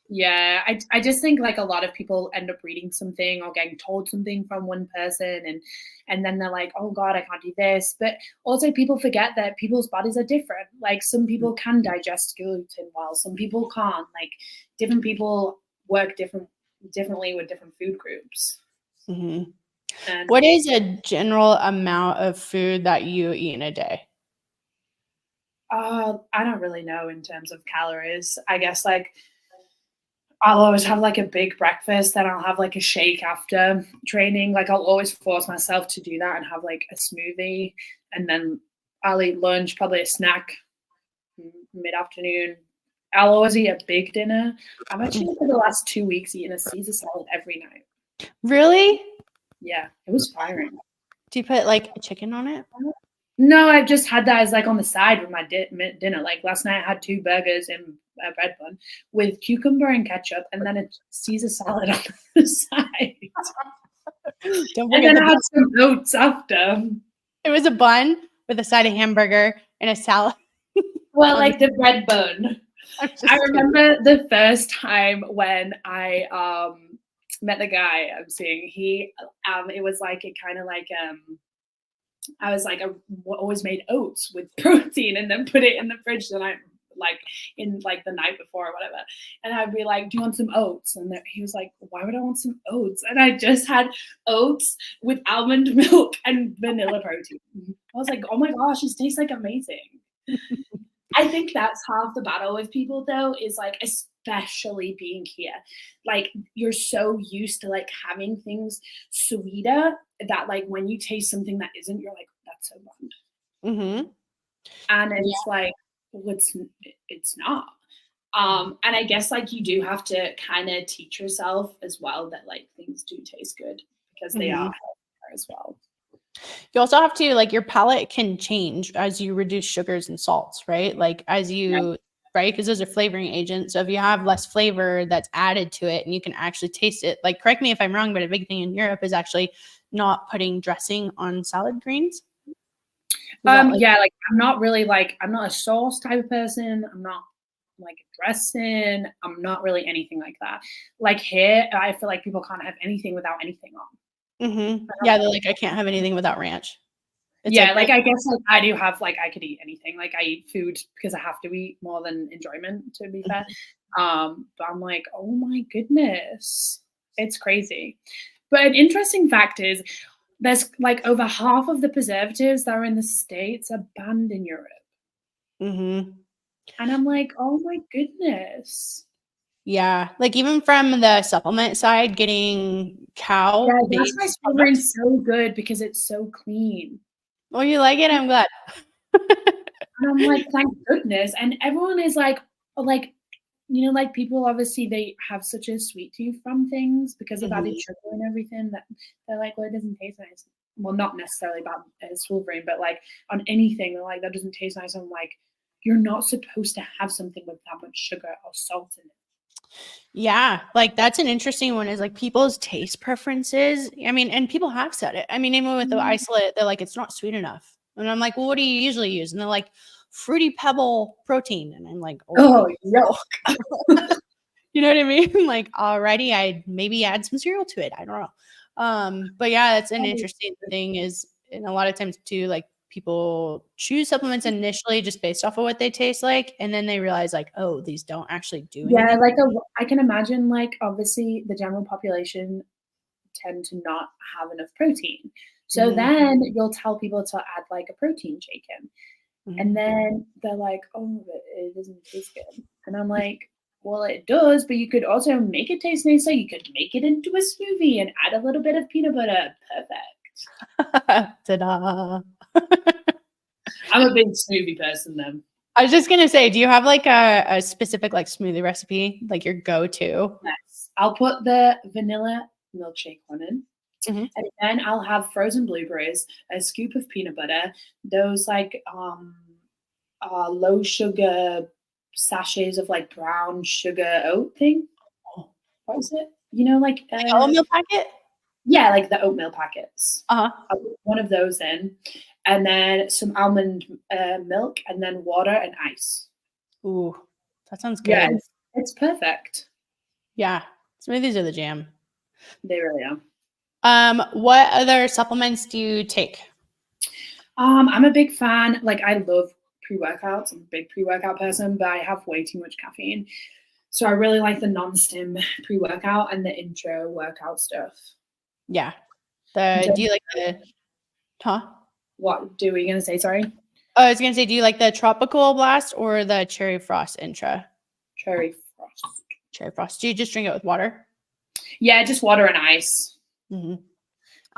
Yeah, I just think like a lot of people end up reading something or getting told something from one person, and then they're like, oh God, I can't do this. But also people forget that people's bodies are different. Like some people can digest gluten well, some people can't. Like different people work differently with different food groups. Mm-hmm. And what is a general amount of food that you eat in a day? I don't really know in terms of calories. I guess like I'll always have like a big breakfast, then I'll have like a shake after training. Like I'll always force myself to do that and have like a smoothie, and then I'll eat lunch, probably a snack mid-afternoon. I'll always eat a big dinner. I've actually for the last 2 weeks eaten a Caesar salad every night. Really? Yeah, it was firing. Do you put like a chicken on it? No, I've just had that as like on the side with my dinner. Like last night I had 2 burgers and a bread bun with cucumber and ketchup, and then a Caesar salad on the side. Don't And forget then I had some oats after. it was a bun with a side of hamburger and a salad. Well, like the bread bun. I remember the first time when I met the guy I'm seeing. He it was like it kind of like I was like, I always made oats with protein and then put it in the fridge the night, like in like the night before or whatever. And I'd be like, do you want some oats? And he was like, why would I want some oats? And I just had oats with almond milk and vanilla protein. I was like, oh my gosh, this tastes like amazing. I think that's half the battle with people though, is like, especially being here, like you're so used to like having things sweeter that like when you taste something that isn't, you're like, that's so bland. Mm-hmm. And it's like, well, it's not. And I guess like you do have to kind of teach yourself as well that like things do taste good because they are healthier as well. You also have to like your palate can change as you reduce sugars and salts, right? Like as you right, because those are flavoring agents. So if you have less flavor that's added to it and you can actually taste it, like correct me if I'm wrong, but a big thing in Europe is actually not putting dressing on salad greens. Yeah, like I'm not really like, I'm not a sauce type of person. I'm not like a dressing. I'm not really anything like that. Like here, I feel like people can't have anything without anything on. Mm-hmm. Yeah, they're like, I can't have anything without ranch. It's yeah, like I guess like I do have like I could eat anything. Like I eat food because I have to eat more than enjoyment, to be fair. But I'm like, oh my goodness, it's crazy. But an interesting fact is there's like over half of the preservatives that are in the States are banned in Europe. Mm-hmm. And I'm like, oh my goodness. Yeah, like even from the supplement side, getting cow. Yeah, that's why Swolverine's so good because it's so clean. Oh, you like it? I'm glad. And I'm like, thank goodness. And everyone is like, you know, like people obviously they have such a sweet tooth from things because of added sugar and everything that they're like, well, it doesn't taste nice. Well, not necessarily about Swolverine, but like on anything, they're like, that doesn't taste nice. I'm like, you're not supposed to have something with that much sugar or salt in it. Yeah, like that's an interesting one is like people's taste preferences. I mean, and people have said it. I mean, even with the isolate, they're like, it's not sweet enough. And I'm like, well, what do you usually use? And they're like, Fruity Pebble protein. And I'm like, oh yuck. You know what I mean? Like, alrighty, I'd maybe add some cereal to it. I don't know. But yeah, that's an interesting thing is, and a lot of times too, like people choose supplements initially just based off of what they taste like. And then they realize like, oh, these don't actually do anything. Yeah, like I can imagine like obviously the general population tend to not have enough protein. So then you'll tell people to add like a protein shake in. And then they're like, oh, but it doesn't taste good. And I'm like, well, it does, but you could also make it taste nicer. You could make it into a smoothie and add a little bit of peanut butter. Perfect. Ta-da. I'm a big smoothie person then. I was just gonna say, do you have like a specific like smoothie recipe, like your go-to? Yes. I'll put the vanilla milkshake one in. Mhm. And then I'll have frozen blueberries, a scoop of peanut butter, those like low sugar sachets of like brown sugar oat thing. What is it? You know, like Oatmeal packet? yeah, like the oatmeal packets. Uh-huh. I'll put one of those in, and then some almond milk, and then water and ice. Ooh, that sounds good. Yeah, it's perfect. Yeah, smoothies are the jam. They really are. What other supplements do you take? I'm a big fan. Like, I love pre-workouts. I'm a big pre-workout person, but I have way too much caffeine. So I really like the non-stim pre-workout and the intro workout stuff. Yeah. Do you like the, What do we gonna say? Sorry. I was gonna say, do you like the Tropical Blast or the Cherry Frost Intra? Cherry Frost. Cherry Frost. Do you just drink it with water? Yeah, just water and ice. Mm-hmm.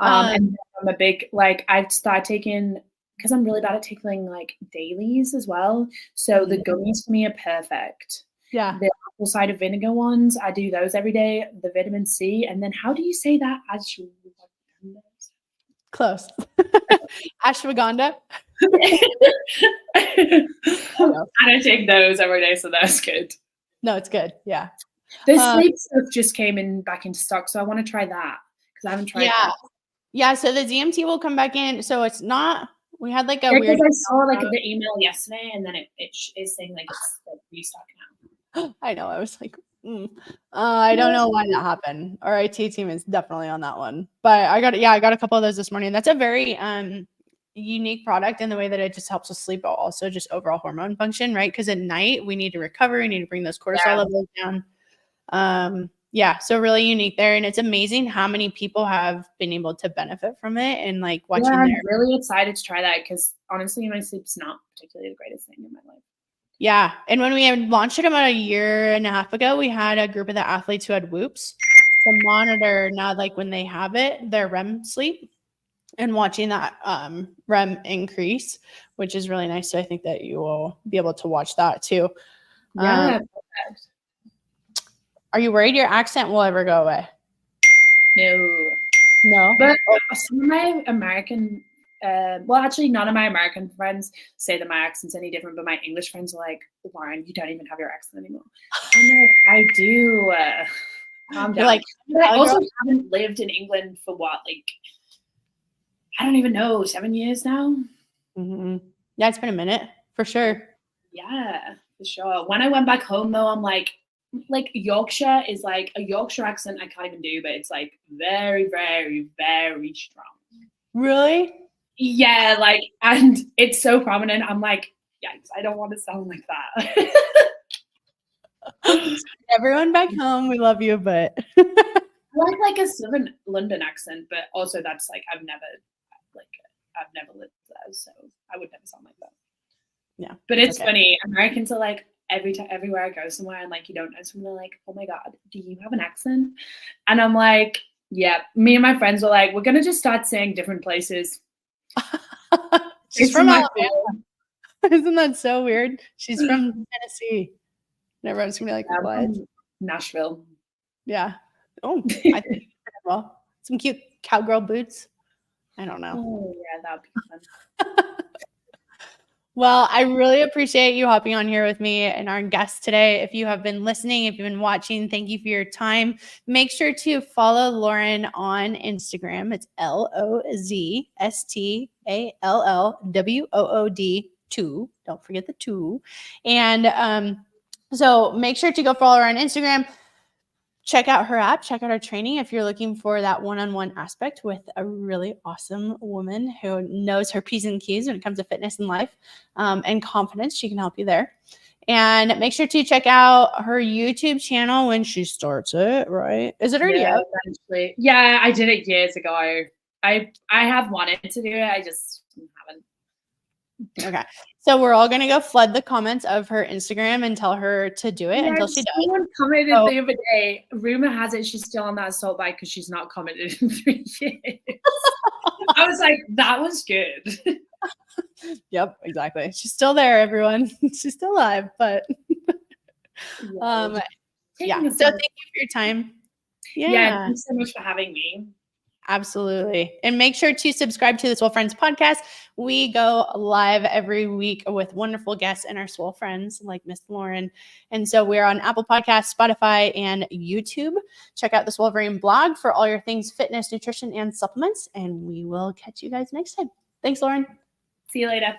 And I'm a big, like, I've started taking, because I'm really bad at taking like dailies as well. So the gummies for me are perfect. Yeah. The apple cider vinegar ones, I do those every day. The vitamin C, and then how do you say that? Close. Ashwagandha. I don't take those every day, so that's good. No, it's good. Yeah. The sleep stuff just came back into stock, so I want to try that because I haven't tried that. Yeah, so the DMT will come back in. So it's not, we had like a weird. Because I saw like the email yesterday, and then it is saying like it's like restock now. I know. I was like, I don't know why that happened. Our IT team is definitely on that one. But I got a couple of those this morning. That's a very unique product in the way that it just helps with sleep, but also just overall hormone function, right? Because at night we need to recover, we need to bring those cortisol levels down. So really unique there. And it's amazing how many people have been able to benefit from it and like watching I'm really excited to try that because honestly, my sleep's not particularly the greatest thing in my life. Yeah. And when we had launched it about a year and a half ago, we had a group of the athletes who had whoops to monitor now, like when they have it, their REM sleep and watching that REM increase, which is really nice. So I think that you will be able to watch that too. Yeah. Are you worried your accent will ever go away? No. But some of my American, actually none of my American friends say that my accent's any different, but my English friends are like, Lauren, you don't even have your accent anymore. I'm like, I do. Calm down. Like, but I also haven't lived in England for what, like, I don't even know, 7 years now? Mm-hmm. Yeah, it's been a minute, for sure. Yeah, for sure. When I went back home, though, I'm like Yorkshire is like a Yorkshire accent I can't even do, but it's like very, very, very strong. Really? Yeah, like, and it's so prominent. I'm like, yikes, I don't want to sound like that. Everyone back home, we love you, but I like a Southern London accent, but also that's like I've never lived there, so I would never sound like that. Yeah, but it's funny. Americans are like everywhere I go somewhere and like you don't know someone, they're like, oh my god, do you have an accent? And I'm like, yeah. Me and my friends were like, we're gonna just start saying different places. She's from Alabama. Isn't that so weird? She's from Tennessee. And everyone's gonna be like, what? Nashville. Yeah. Oh, I think well, some cute cowgirl boots. I don't know. Oh yeah, that would be fun. Well, I really appreciate you hopping on here with me and our guest today. If you have been listening, if you've been watching, thank you for your time. Make sure to follow Lauren on Instagram. It's LOZSTALLWOOD2. Don't forget the 2. And so make sure to go follow her on Instagram. Check out her app, check out her training if you're looking for that one-on-one aspect with a really awesome woman who knows her P's and Q's when it comes to fitness and life and confidence. She can help you there. And make sure to check out her YouTube channel when she starts it, right? Is it already out? Eventually. Yeah, I did it years ago. I have wanted to do it. I just haven't. Okay. So we're all going to go flood the comments of her Instagram and tell her to do it until she does. Someone commented the other day, rumor has it she's still on that assault bike because she's not commented in 3 years. I was like, that was good. Yep, exactly. She's still there, everyone. She's still alive, but yeah. So thank you for your time. Yeah, thanks so much for having me. Absolutely. And make sure to subscribe to the Swole Friends podcast. We go live every week with wonderful guests and our Swole friends like Miss Lauren. And so we're on Apple Podcasts, Spotify, and YouTube. Check out the Swolverine blog for all your things fitness, nutrition, and supplements. And we will catch you guys next time. Thanks, Lauren. See you later.